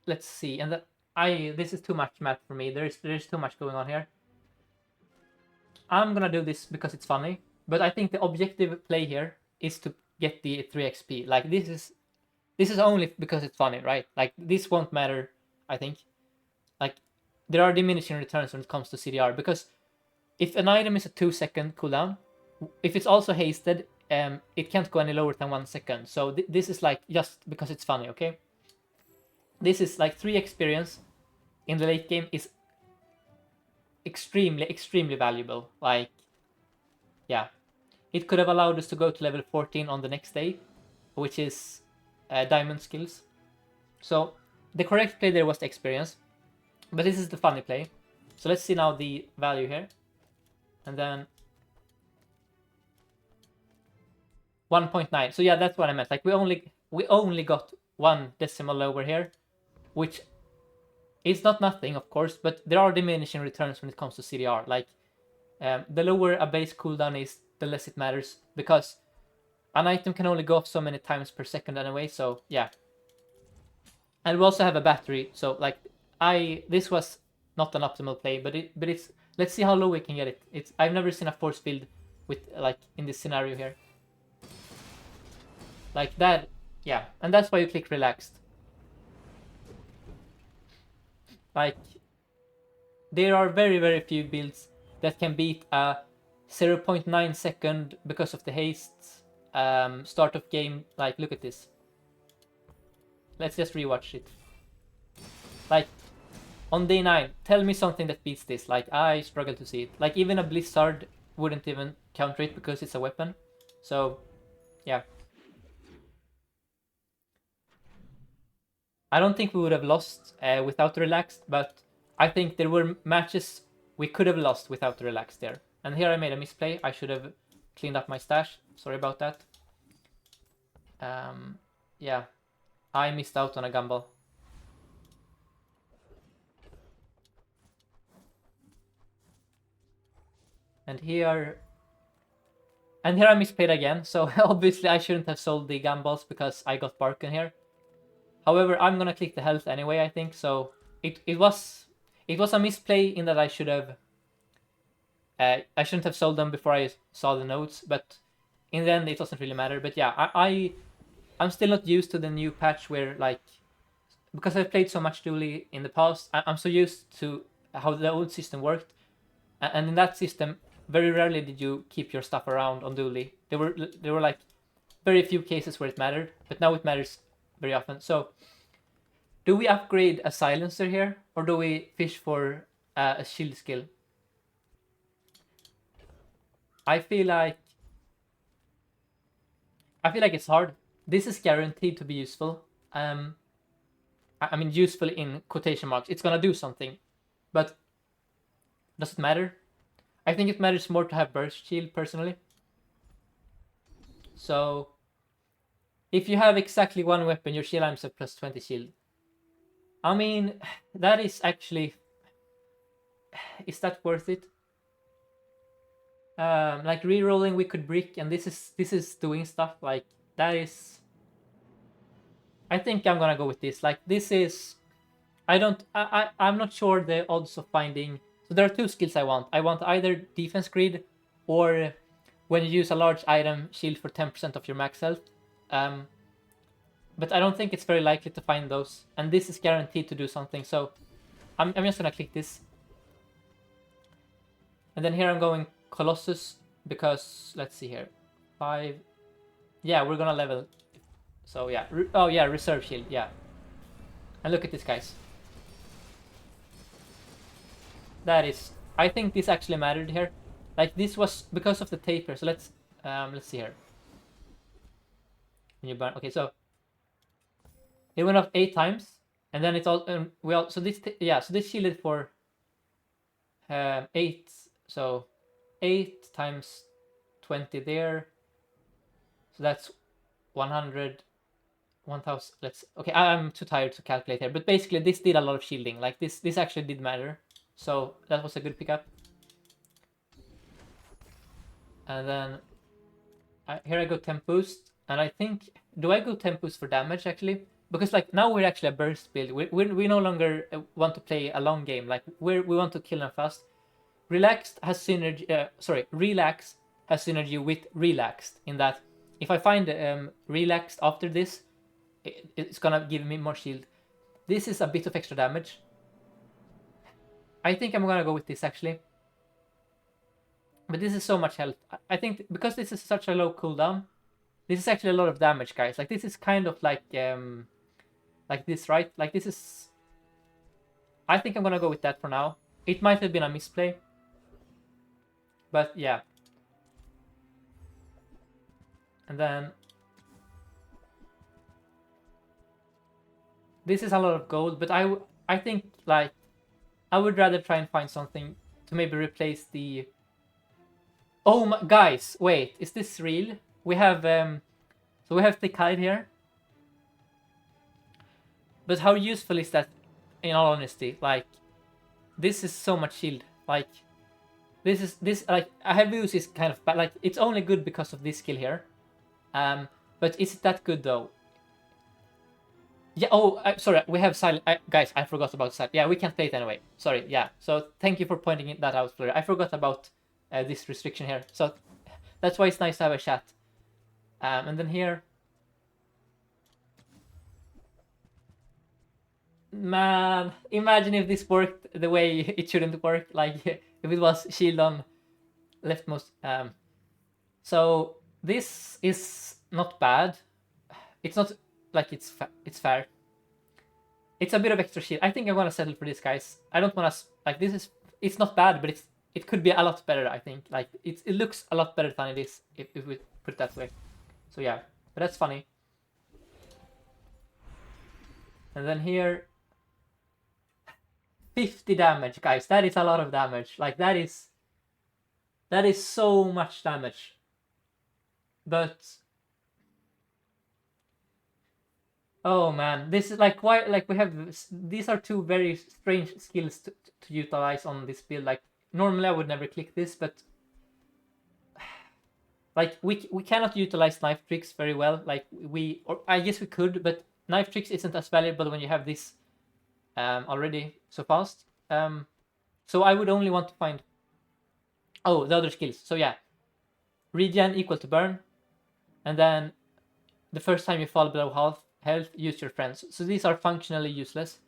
let's see, and this is too much math for me. There's too much going on here. I'm gonna do this because it's funny, but I think the objective play here is to get the 3 XP. Like, this is only because it's funny, right? Like, this won't matter, I think. Like, there are diminishing returns when it comes to CDR, because if an item is a 2-second cooldown, if it's also hasted, it can't go any lower than 1 second. So this is like just because it's funny, okay? This is like 3 experience in the late game is extremely valuable. Like, yeah, it could have allowed us to go to level 14 on the next day, which is diamond skills. So the correct play there was the experience, but this is the funny play. So let's see now the value here, and then 1.9. So yeah, that's what I meant. Like, we only got 1 decimal lower here, which is not nothing, of course, but there are diminishing returns when it comes to CDR. Like, the lower a base cooldown is, the less it matters, because an item can only go off so many times per second anyway. So yeah, and we also have a battery. So like, this was not an optimal play, but it's, let's see how low we can get it. I've never seen a force field with, like, in this scenario here. Like that, yeah, and that's why you click relaxed. Like, there are very few builds that can beat a 0.9 second because of the haste start of game. Like, look at this. Let's just rewatch it. Like, on day 9, tell me something that beats this. Like, I struggle to see it. Like, even a Blizzard wouldn't even counter it because it's a weapon. So, yeah. I don't think we would have lost without the relaxed, but I think there were matches we could have lost without the relaxed there. And here I made a misplay. I should have cleaned up my stash. Sorry about that. Yeah, I missed out on a gamble. And here I misplayed again. So obviously I shouldn't have sold the gambles because I got Barken here. However, I'm gonna click the health anyway, I think. So it was a misplay in that I should have I shouldn't have sold them before I saw the notes, but in the end it doesn't really matter. But yeah, I'm still not used to the new patch where, like, because I've played so much Dually in the past, I'm so used to how the old system worked, and in that system, very rarely did you keep your stuff around on Dually. There were like very few cases where it mattered, but now it matters very often. So, do we upgrade a silencer here, or do we fish for a shield skill? I feel like it's hard. This is guaranteed to be useful. I mean, useful in quotation marks. It's gonna do something, but does it matter? I think it matters more to have burst shield personally. So, if you have exactly 1 weapon, your shield items have plus 20 shield. I mean, that is actually, is that worth it? Like, rerolling, we could brick, and this is doing stuff like that. Is, I think I'm gonna go with this. Like, this is, I'm not sure the odds of finding. So there are 2 skills I want. I want either defense grid, or when you use a large item, shield for 10% of your max health. But I don't think it's very likely to find those, and this is guaranteed to do something. So I'm just gonna click this, and then here I'm going Colossus because, let's see here, 5. Yeah, we're gonna level. So yeah, oh yeah, reserve shield. Yeah, and look at this, guys. That is, I think this actually mattered here. Like, this was because of the taper. So let's see here. When you burn, okay, so it went off 8 times, and then it's all so this so this shielded for 8. So 8 times 20 there. So that's 100. 1000. Let's. Okay, I'm too tired to calculate here, but basically this did a lot of shielding. Like this actually did matter. So that was a good pickup. And then here I go temp boost, and I think, do I go temp boost for damage actually? Because like now we're actually a burst build. We no longer want to play a long game. Like we want to kill them fast. Relaxed has synergy. Relax has synergy with relaxed in that if I find relaxed after this, it's gonna give me more shield. This is a bit of extra damage. I think I'm gonna go with this actually. But this is so much health. I think because this is such a low cooldown, this is actually a lot of damage, guys. Like this is kind of like this, right? Like this is. I think I'm gonna go with that for now. It might have been a misplay, but yeah. And then this is a lot of gold, but I think like I would rather try and find something to maybe replace the. Oh my, guys, wait, is this real? We have so we have thick hide here. But how useful is that in all honesty? Like this is so much shield. Like this like a heavy use is kind of bad. Like it's only good because of this skill here. But is it that good though? Yeah. Oh, sorry. We have silent. Guys, I forgot about silent. Yeah, we can't play it anyway. Sorry. Yeah. So thank you for pointing that out, Fleur. I forgot about this restriction here. So that's why it's nice to have a chat. And then here, man, imagine if this worked the way it shouldn't work. Like if it was shield on leftmost. So this is not bad. It's not like it's fair. It's a bit of extra shield. I think I'm gonna settle for this, guys. I don't wanna like this is. It's not bad, but it could be a lot better. I think like it looks a lot better than it is if we put it that way. So yeah, but that's funny. And then here, 50 damage, guys. That is a lot of damage. Like that is so much damage. But oh man, this is like why like we have these are two very strange skills to utilize on this build. Like normally I would never click this, but like we cannot utilize knife tricks very well. Like or I guess we could, but knife tricks isn't as valuable when you have this already so fast. So I would only want to find the other skills. So yeah, regen equal to burn, and then the first time you fall below health, use your friends. So these are functionally useless.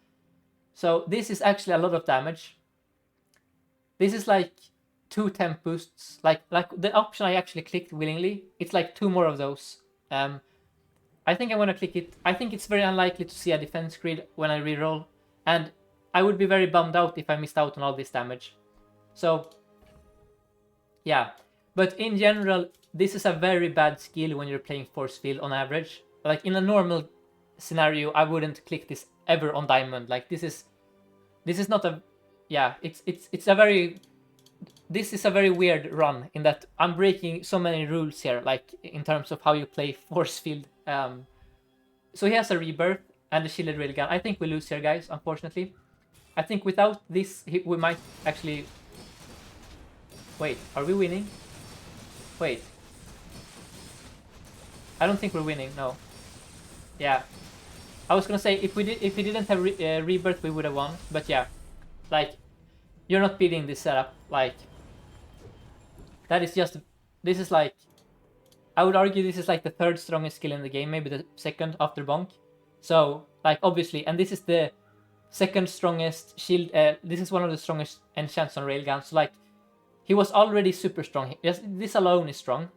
So this is actually a lot of damage. This is like 2 temp boosts. Like the option I actually clicked willingly, it's like 2 more of those. I think I'm gonna click it. I think it's very unlikely to see a defense grid when I reroll, and I would be very bummed out if I missed out on all this damage. So yeah, but in general, this is a very bad skill when you're playing Forcefield on average. Like in a normal scenario, I wouldn't click this ever on diamond. Like this is not a, yeah, it's a very, this is a very weird run in that I'm breaking so many rules here, like in terms of how you play Forcefield. So he has a rebirth and a shielded railgun. I think we lose here, guys, unfortunately. I think without this, we might actually... Wait, are we winning? Wait. I don't think we're winning, no. Yeah. I was gonna say, if we didn't have rebirth, we would have won. But yeah, like, you're not beating this setup. Like, that is just... This is like... I would argue this is like the 3rd strongest skill in the game, maybe the 2nd after Bonk. So, like, obviously, and this is the 2nd strongest shield. This is one of the strongest enchants on railguns. So, like, he was already super strong. Yes, this alone is strong,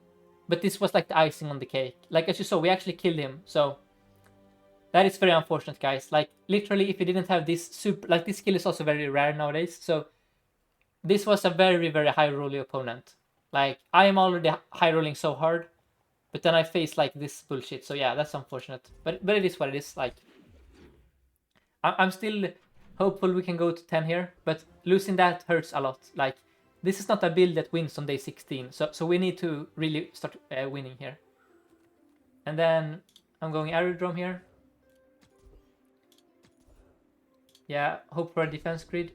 but this was like the icing on the cake. Like, as you saw, we actually killed him. So, that is very unfortunate, guys. Like, literally, if he didn't have this super... Like, this skill is also very rare nowadays. So, this was a very, very high-rolling opponent. Like, I am already high-rolling so hard. But then I face like this bullshit, so yeah, that's unfortunate. But it is what it is. Like, I'm still hopeful we can go to 10 here, but losing that hurts a lot. Like, this is not a build that wins on day 16, so we need to really start winning here. And then I'm going aerodrome here. Yeah, hope for a defense grid.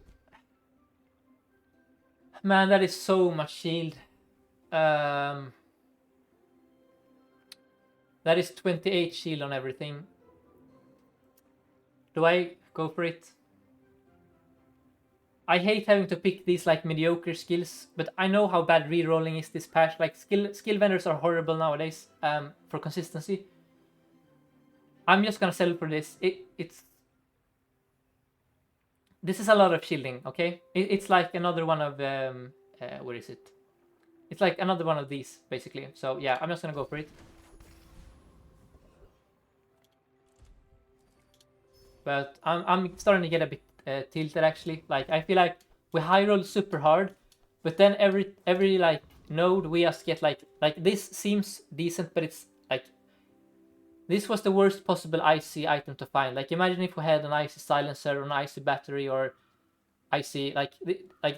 Man, that is so much shield. That is 28 shield on everything. Do I go for it? I hate having to pick these like mediocre skills, but I know how bad rerolling is this patch. Like skill vendors are horrible nowadays for consistency. I'm just gonna settle for this. This is a lot of shielding, okay? It's like another one of where is it? It's like another one of these basically. So yeah, I'm just gonna go for it. But I'm starting to get a bit tilted actually. Like I feel like we high roll super hard, but then every like node we just get like this seems decent, but it's like this was the worst possible IC item to find. Like imagine if we had an IC silencer or an IC battery or IC like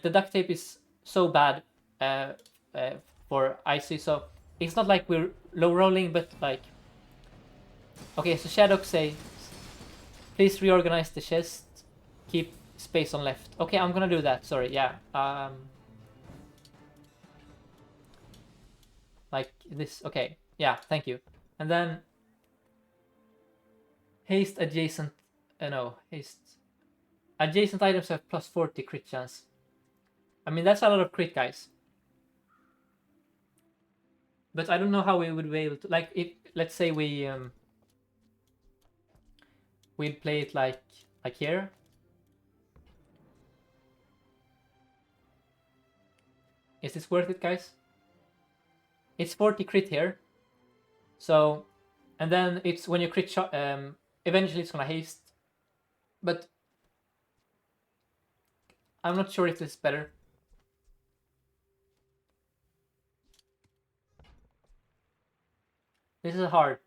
the duct tape is so bad for IC. So it's not like we're low rolling, but like okay. So Shadok say, please reorganize the chest. Keep space on left. Okay, I'm gonna do that. Sorry, yeah. Like this. Okay, yeah. Thank you. And then haste adjacent. No, haste adjacent items have plus 40 crit chance. I mean that's a lot of crit, guys. But I don't know how we would be able to like if let's say we'd play it like here. Is this worth it, guys? It's 40 crit here. So, and then it's when you crit shot, eventually it's gonna haste. But I'm not sure if this is better. This is hard.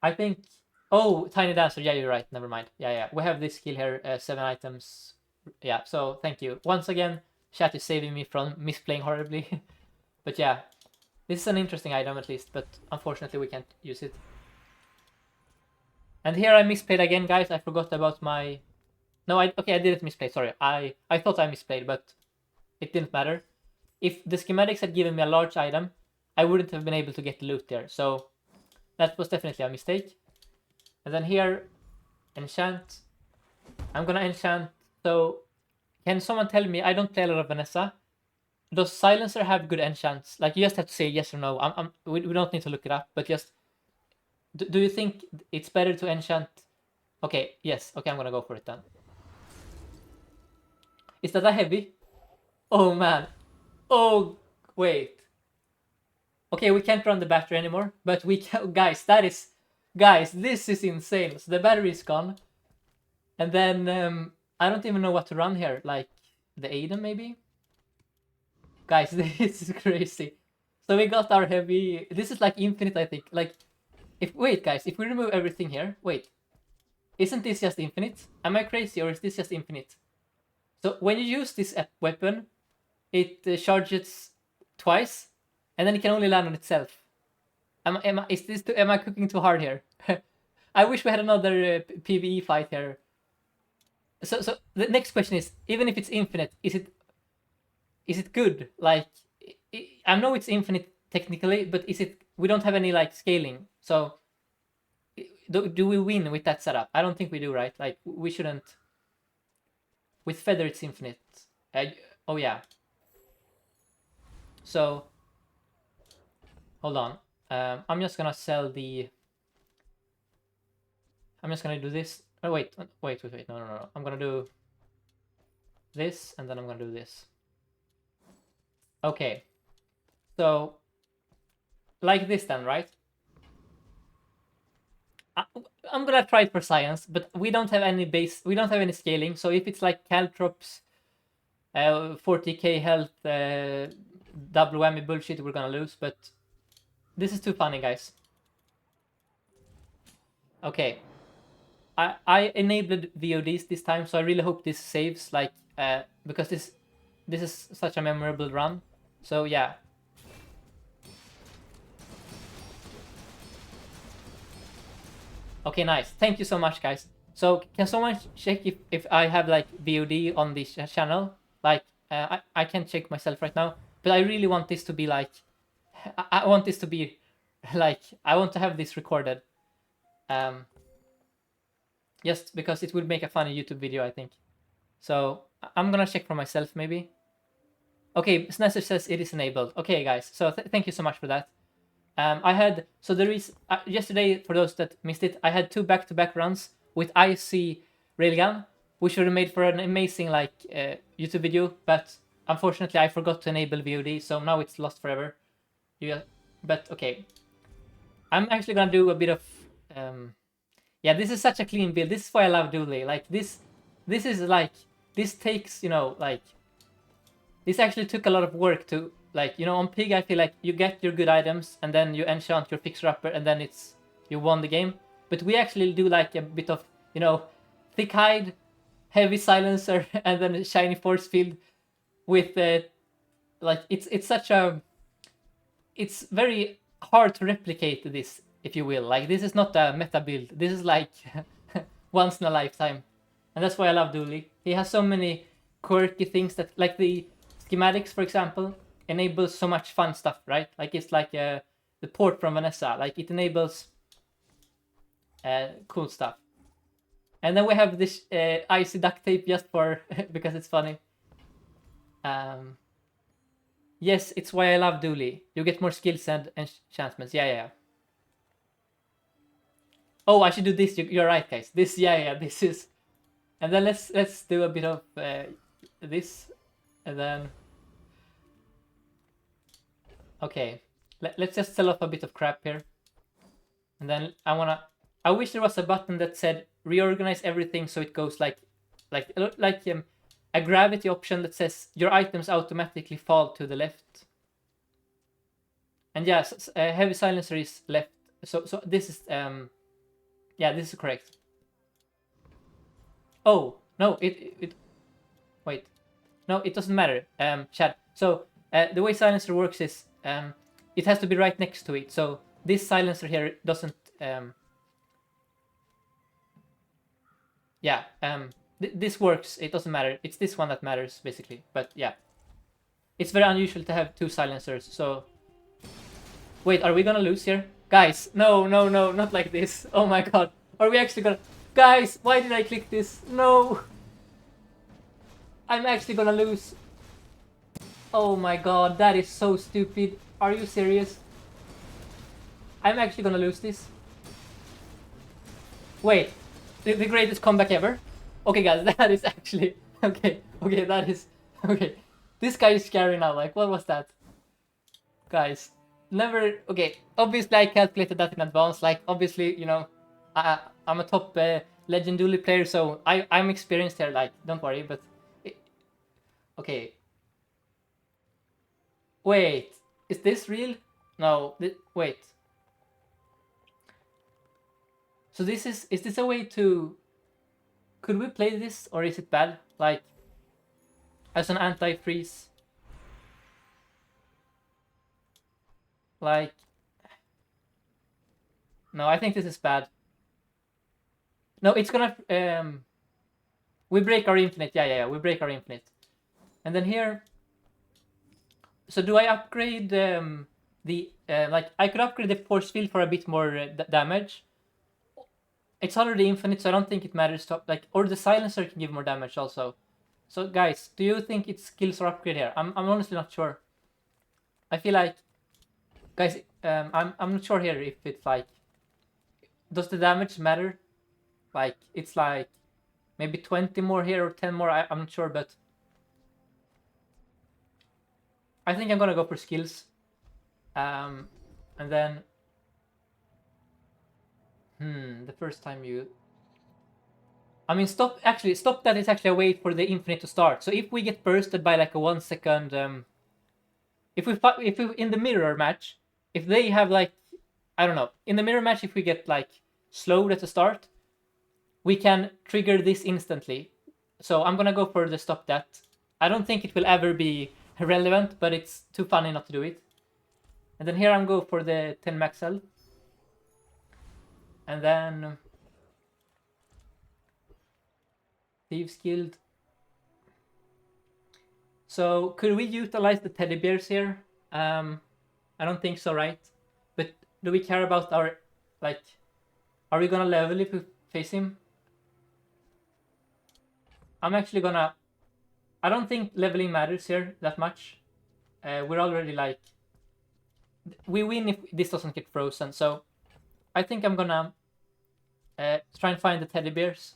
I think. Oh, Tiny Dancer. Yeah, you're right. Never mind. Yeah. We have this skill here. 7 items. Yeah. So thank you once again. Chat is saving me from misplaying horribly. But yeah, this is an interesting item at least. But unfortunately, we can't use it. And here I misplayed again, guys. I forgot about my. No, I didn't misplay. Sorry, I thought I misplayed, but it didn't matter. If the schematics had given me a large item, I wouldn't have been able to get the loot there. So that was definitely a mistake. And then here, enchant. I'm gonna enchant. So, can someone tell me? I don't play a lot of Vanessa. Does Silencer have good enchants? Like you just have to say yes or no. We don't need to look it up, but just do you think it's better to enchant? Okay, yes. Okay, I'm gonna go for it then. Is that a heavy? Oh man. Oh wait. Okay, we can't run the battery anymore, but we can. Guys, this is insane. So the battery is gone, and then I don't even know what to run here. Like the Aiden maybe. Guys, this is crazy. So we got our heavy. This is like infinite, I think. Like, if if we remove everything here, wait, isn't this just infinite? Am I crazy or is this just infinite? So when you use this weapon, it charges twice, and then it can only land on itself. Am I cooking too hard here? I wish we had another PvE fight here. So the next question is, even if it's infinite, is it good? Like, I know it's infinite technically, but is it? We don't have any like scaling. So do we win with that setup? I don't think we do, right? Like we shouldn't. With feather, it's infinite. Oh yeah. So hold on. I'm just gonna sell the. I'm just gonna do this. Oh wait. No. I'm gonna do this, and then I'm gonna do this. Okay. So like this then, right? I'm gonna try it for science, but we don't have any base. We don't have any scaling. So if it's like Caltrops, 40k health, double whammy bullshit, we're gonna lose. But this is too funny, guys. Okay, I enabled VODs this time, so I really hope this saves. Like, because this is such a memorable run. So yeah. Okay, nice. Thank you so much, guys. So can someone check if I have like VOD on this channel? Like I can't check myself right now, but I really want this to be like, I want this to be like, I want to have this recorded. Just because it would make a funny YouTube video, I think. So I'm gonna check for myself maybe. Okay, Snazzer says it is enabled. Okay, guys. So thank you so much for that. I had, so there is yesterday, for those that missed it, I had 2 back-to-back runs with IC Railgun, which would have made for an amazing like YouTube video, but unfortunately I forgot to enable VOD, so now it's lost forever. Yeah, but okay. I'm actually gonna do a bit of yeah, this is such a clean build. This is why I love Dooley. Like this is like, this takes, you know, like, this actually took a lot of work to, like, you know, on Pig I feel like you get your good items and then you enchant your fixer-upper and then it's, you won the game. But we actually do like a bit of, you know, thick hide, heavy silencer, and then shiny force field with like, it's such a, it's very hard to replicate this, if you will. Like, this is not a meta build. This is like once in a lifetime. And that's why I love Dooley. He has so many quirky things that, like the schematics, for example, enables so much fun stuff, right? Like, it's like the port from Vanessa. Like, it enables cool stuff. And then we have this icy duct tape just for because it's funny. Yes, it's why I love Dooley. You get more skills and enchantments. Yeah. Oh, I should do this. You're right, guys. This, yeah, this is. And then let's do a bit of this, and then. Okay, let's just sell off a bit of crap here, and then I wish there was a button that said reorganize everything so it goes like a gravity option that says your items automatically fall to the left. And yes, heavy silencer is left. So this is yeah, this is correct. Oh no, it wait, no, it doesn't matter. Chat. So the way silencer works is it has to be right next to it. So this silencer here doesn't yeah, this works. It doesn't matter. It's this one that matters basically. But yeah, it's very unusual to have 2 silencers. So wait, are we gonna lose here, guys? No, not like this. Oh my god, are we actually gonna? Guys, why did I click this? No, I'm actually gonna lose. Oh my god, that is so stupid. Are you serious? I'm actually gonna lose this. Wait, the greatest comeback ever? Okay, guys, that is actually... Okay, that is... Okay, this guy is scary now. Like, what was that? Guys, never... Okay, obviously I calculated that in advance. Like, obviously, you know, I'm a top Legend Duely player, so I'm experienced here. Like, don't worry, but... Okay. Wait, is this real? No, wait. So this is this a way to... Could we play this, or is it bad? Like, as an anti-freeze? Like... No, I think this is bad. No, it's gonna... we break our infinite. Yeah, we break our infinite. And then here... So do I upgrade the... like, I could upgrade the force field for a bit more damage. It's already infinite, so I don't think it matters to... Like, or the silencer can give more damage also. So guys, do you think it's skills or upgrade here? I'm honestly not sure. I feel like... Guys, I'm not sure here if it's like... Does the damage matter? Like, it's like... Maybe 20 more here or 10 more, I'm not sure, but... I think I'm gonna go for skills. And then... the first time you... I mean, stop that is actually a way for the infinite to start. So if we get bursted by like a 1 second... if we in the mirror match, if they have like... I don't know. In the mirror match, if we get like slowed at the start, we can trigger this instantly. So I'm gonna go for the stop that. I don't think it will ever be relevant, but it's too funny not to do it. And then here I'm going for the 10 max L. And then... Thieves Guild. So could we utilize the teddy bears here? I don't think so, right? But do we care about our, like, are we gonna level if we face him? I'm actually gonna, I don't think leveling matters here that much. We're already like, we win if this doesn't get frozen. So I think I'm gonna try and find the teddy bears.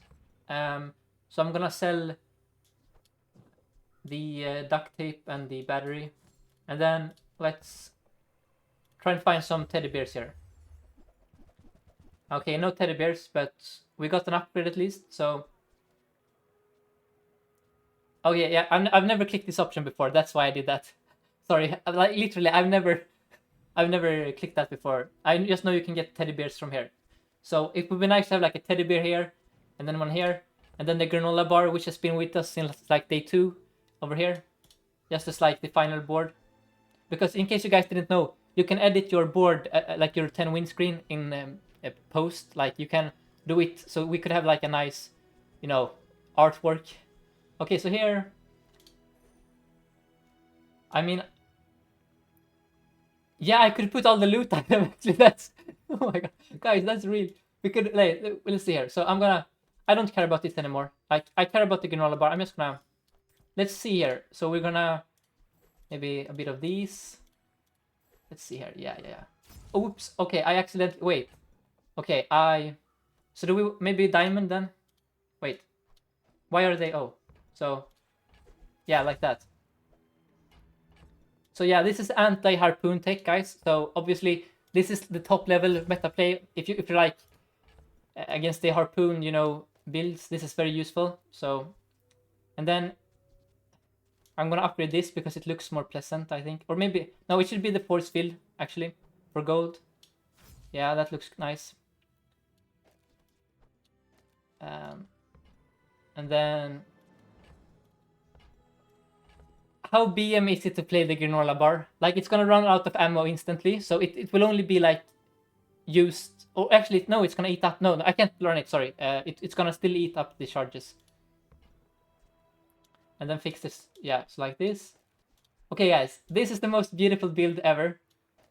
So I'm gonna sell the duct tape and the battery, and then let's try and find some teddy bears here. Okay, no teddy bears, but we got an upgrade at least. So oh yeah, I've never clicked this option before. That's why I did that. Sorry, like literally, I've never clicked that before. I just know you can get teddy bears from here. So it would be nice to have like a teddy bear here, and then one here, and then the granola bar, which has been with us since like day 2, over here, just as like the final board. Because in case you guys didn't know, you can edit your board, like your 10 win screen in a post. Like you can do it, so we could have like a nice, you know, artwork. Okay, so here, I mean, yeah, I could put all the loot on them. Actually, that's oh my god, guys, that's real. We could like, let's see here. So I don't care about this anymore. Like I care about the granola bar. I'm just gonna, let's see here. So we're gonna maybe a bit of these. Let's see here. Yeah. Oops. Okay, I accidentally wait. Okay, so do we maybe diamond then? Wait, why are they? Oh, so yeah, like that. So yeah, this is anti-harpoon tech, guys. So obviously this is the top level meta play. If you like against the harpoon, you know, builds, this is very useful. So, and then I'm gonna upgrade this because it looks more pleasant, I think. Or maybe no, it should be the Forcefield actually for gold. Yeah, that looks nice. And then how BM is it to play the granola bar? Like it's gonna run out of ammo instantly, so it will only be like used. Or actually, no, it's gonna eat up. No, I can't learn it. Sorry, it's gonna still eat up the charges. And then fix this. Yeah, so like this. Okay, guys, this is the most beautiful build ever.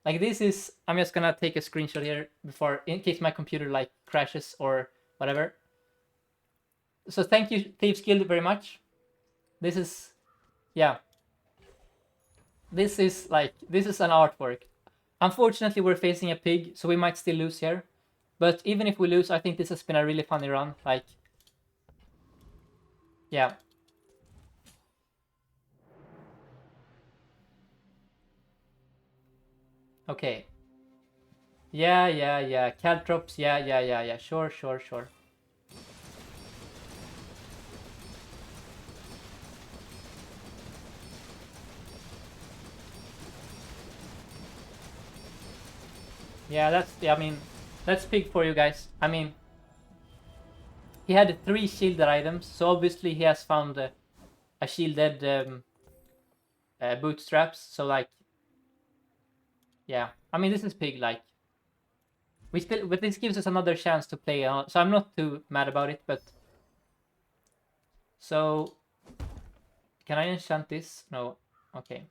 Like this is. I'm just gonna take a screenshot here before, in case my computer like crashes or whatever. So thank you, Thieves Guild, very much. This is, yeah. This is an artwork. Unfortunately, we're facing a pig, so we might still lose here. But even if we lose, I think this has been a really funny run. Like, yeah. Okay. Yeah. Caltrops, yeah. Sure. Yeah, I mean, that's big for you guys. I mean, he had 3 shielded items, so obviously he has found a shielded bootstraps. So like, yeah. I mean, this is pig. Like, but this gives us another chance to play. So I'm not too mad about it. But so, can I enchant this? No. Okay.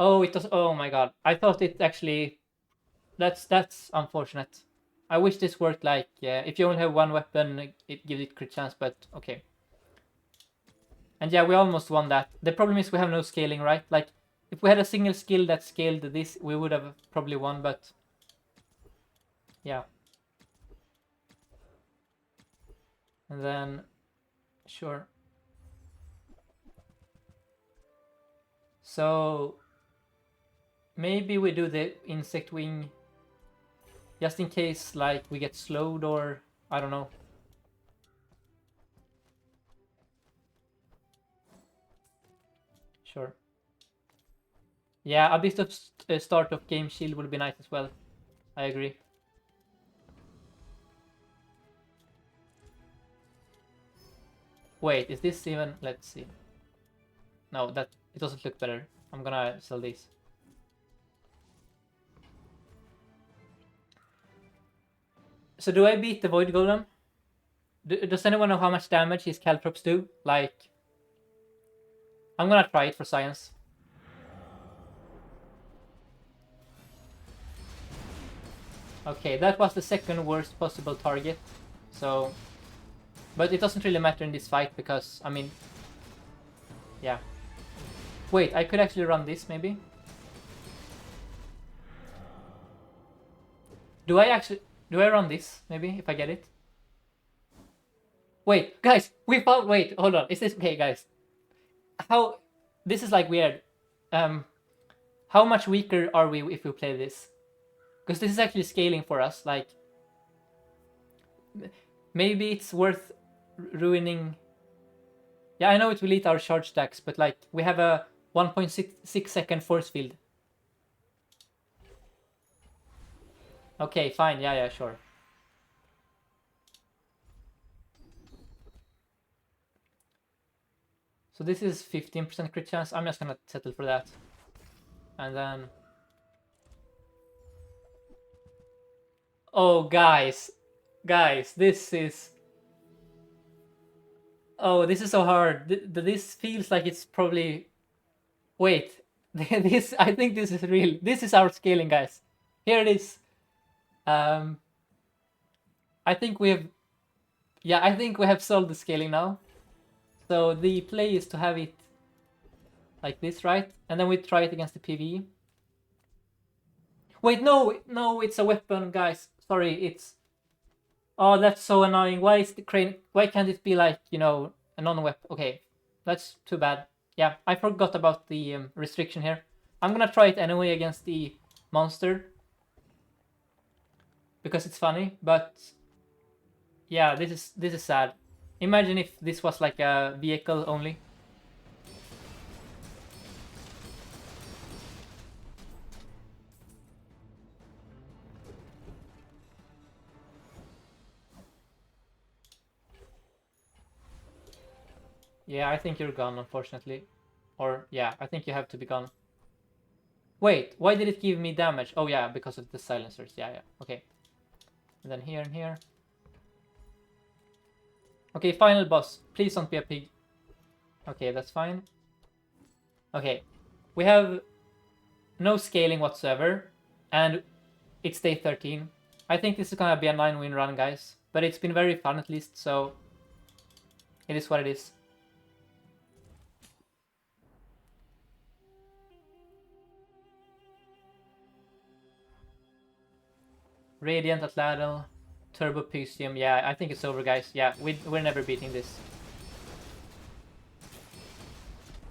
Oh, it was. Oh my god! I thought it actually. That's unfortunate. I wish this worked like if you only have one weapon, it gives it crit chance. But okay. And yeah, we almost won that. The problem is we have no scaling, right? Like, if we had a single skill that scaled this, we would have probably won. But yeah. And then, sure. So maybe we do the insect wing just in case like we get slowed, or I don't know. Sure. Yeah, a bit of start of game shield would be nice as well. I agree. Wait, is this even? Let's see. No, that it doesn't look better. I'm gonna sell these. So do I beat the Void Golem? Does anyone know how much damage his Caltrops do? Like, I'm gonna try it for science. Okay, that was the second worst possible target. So, but it doesn't really matter in this fight because, I mean, yeah. Wait, I could actually run this maybe. Do I run this maybe if I get it? Wait, guys, wait, hold on. Is this okay, guys? This is like weird. How much weaker are we if we play this? Because this is actually scaling for us. Like, maybe it's worth ruining. Yeah, I know it will eat our charge stacks, but like we have a 1.6 second force field. Okay, fine. Yeah, sure. So this is 15% crit chance. I'm just gonna settle for that. And then... Oh, guys, this is... Oh, this is so hard. This feels like it's probably... Wait, I think this is real. This is our scaling, guys. Here it is. I think we have... Yeah, I think we have solved the scaling now. So the play is to have it like this, right? And then we try it against the PvE. Wait, no, it's a weapon, guys. Sorry, it's... Oh, that's so annoying. Why is the crane... Why can't it be like, you know, a non-weapon? Okay, that's too bad. Yeah, I forgot about the restriction here. I'm gonna try it anyway against the monster. Because it's funny, but... Yeah, this is sad. Imagine if this was like a vehicle only. Yeah, I think you're gone, unfortunately. Or, yeah, I think you have to be gone. Wait, why did it give me damage? Oh, yeah, because of the silencers. Yeah, okay. And then here and here. Okay, final boss. Please don't be a pig. Okay, that's fine. Okay, we have no scaling whatsoever. And it's day 13. I think this is gonna be a 9-win run, guys. But it's been very fun at least, so... It is what it is. Radiant Atlatl, Turbo Pystium. Yeah, I think it's over, guys. Yeah, we're never beating this.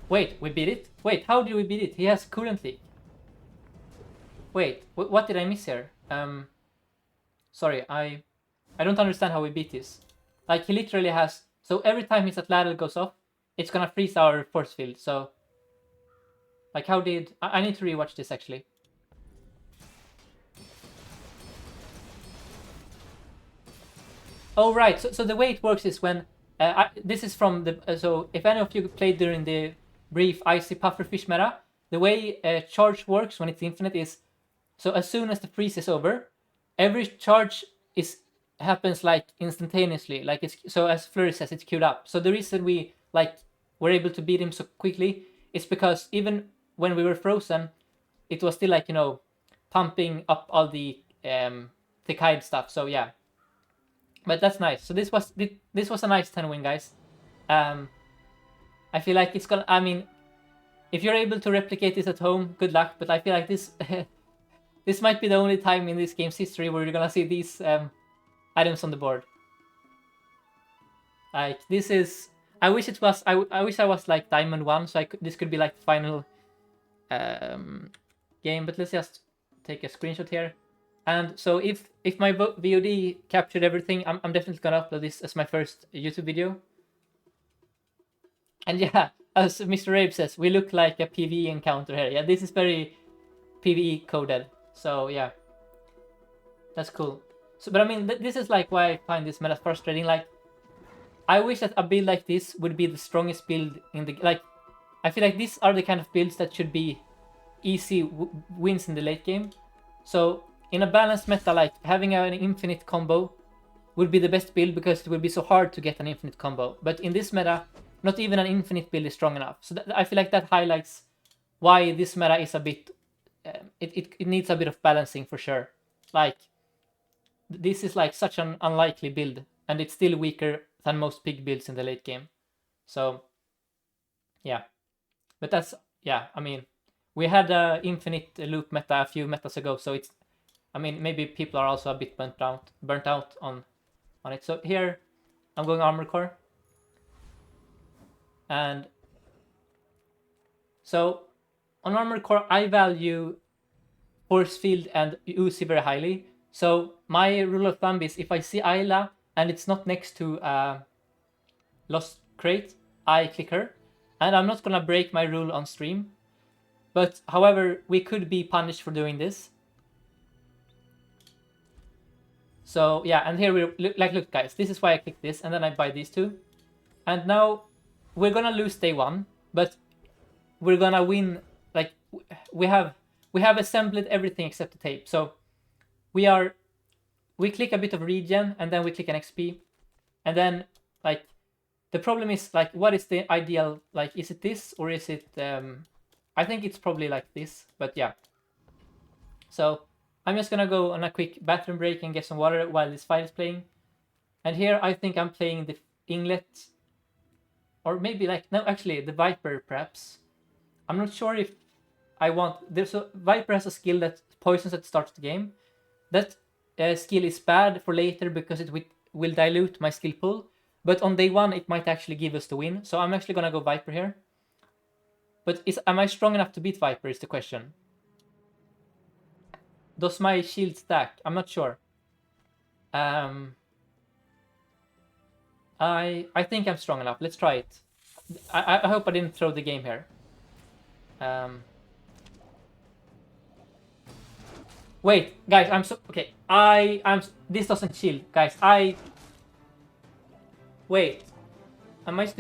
Wait, we beat it? Wait, how did we beat it? He has Coolant Leak. Wait, what did I miss here? Sorry, I don't understand how we beat this. Like, he literally has... So every time his Atlatl goes off, it's gonna freeze our force field, so... Like, how did... I need to rewatch this, actually. Oh, right. So the way it works is when... this is from the... so if any of you played during the brief Icy Pufferfish meta, the way charge works when it's infinite is... So as soon as the freeze is over, every charge happens like instantaneously. Like it's... So as Flurry says, it's queued up. So the reason we were able to beat him so quickly is because even when we were frozen, it was still like, you know, pumping up all the Hide stuff. So yeah. But that's nice. So this was a nice 10-win, guys. I feel like it's gonna... I mean, if you're able to replicate this at home, good luck. But I feel like this this might be the only time in this game's history where you're gonna see these items on the board. Like, this is... I wish it was... I wish I was like Diamond 1, so this could be like the final game. But let's just take a screenshot here. And so if my VOD captured everything, I'm definitely gonna upload this as my first YouTube video. And yeah, as Mr. Rabe says, we look like a PvE encounter here. Yeah, this is very PvE coded. So yeah, that's cool. So, but I mean, this is like why I find this meta frustrating. Like, I wish that a build like this would be the strongest build in the... Like, I feel like these are the kind of builds that should be easy wins in the late game. So... In a balanced meta, like having an infinite combo would be the best build because it would be so hard to get an infinite combo. But in this meta, not even an infinite build is strong enough. So I feel like that highlights why this meta is a bit... it needs a bit of balancing for sure. Like, this is like such an unlikely build, and it's still weaker than most pig builds in the late game. So, yeah. But that's... yeah, I mean, we had a infinite loop meta a few metas ago, so it's... I mean, maybe people are also a bit burnt out on it. So here, I'm going Armor Core. And so, on Armor Core, I value Forcefield and Uzi very highly. So my rule of thumb is if I see Ayla and it's not next to Lost Crate, I click her. And I'm not gonna break my rule on stream. But however, we could be punished for doing this. So yeah, and here we look guys, this is why I click this, and then I buy these two. And now we're gonna lose day one, but we're gonna win. Like, we have assembled everything except the tape. So we click a bit of regen, and then we click an XP, and then like the problem is like, what is the ideal? Like, is it this or is it? I think it's probably like this, but yeah. So I'm just gonna go on a quick bathroom break and get some water while this fight is playing. And here I think I'm playing the Inglet, or maybe like, no, actually the Viper perhaps. I'm not sure if I want... there's a... Viper has a skill that poisons at the start of the game. That skill is bad for later because it will dilute my skill pool. But on day one, it might actually give us the win. So I'm actually gonna go Viper here. But am I strong enough to beat Viper is the question. Does my shield stack? I'm not sure. I think I'm strong enough. Let's try it. I hope I didn't throw the game here. Wait, guys, I'm so... okay, this doesn't shield, guys. Wait, am I stupid?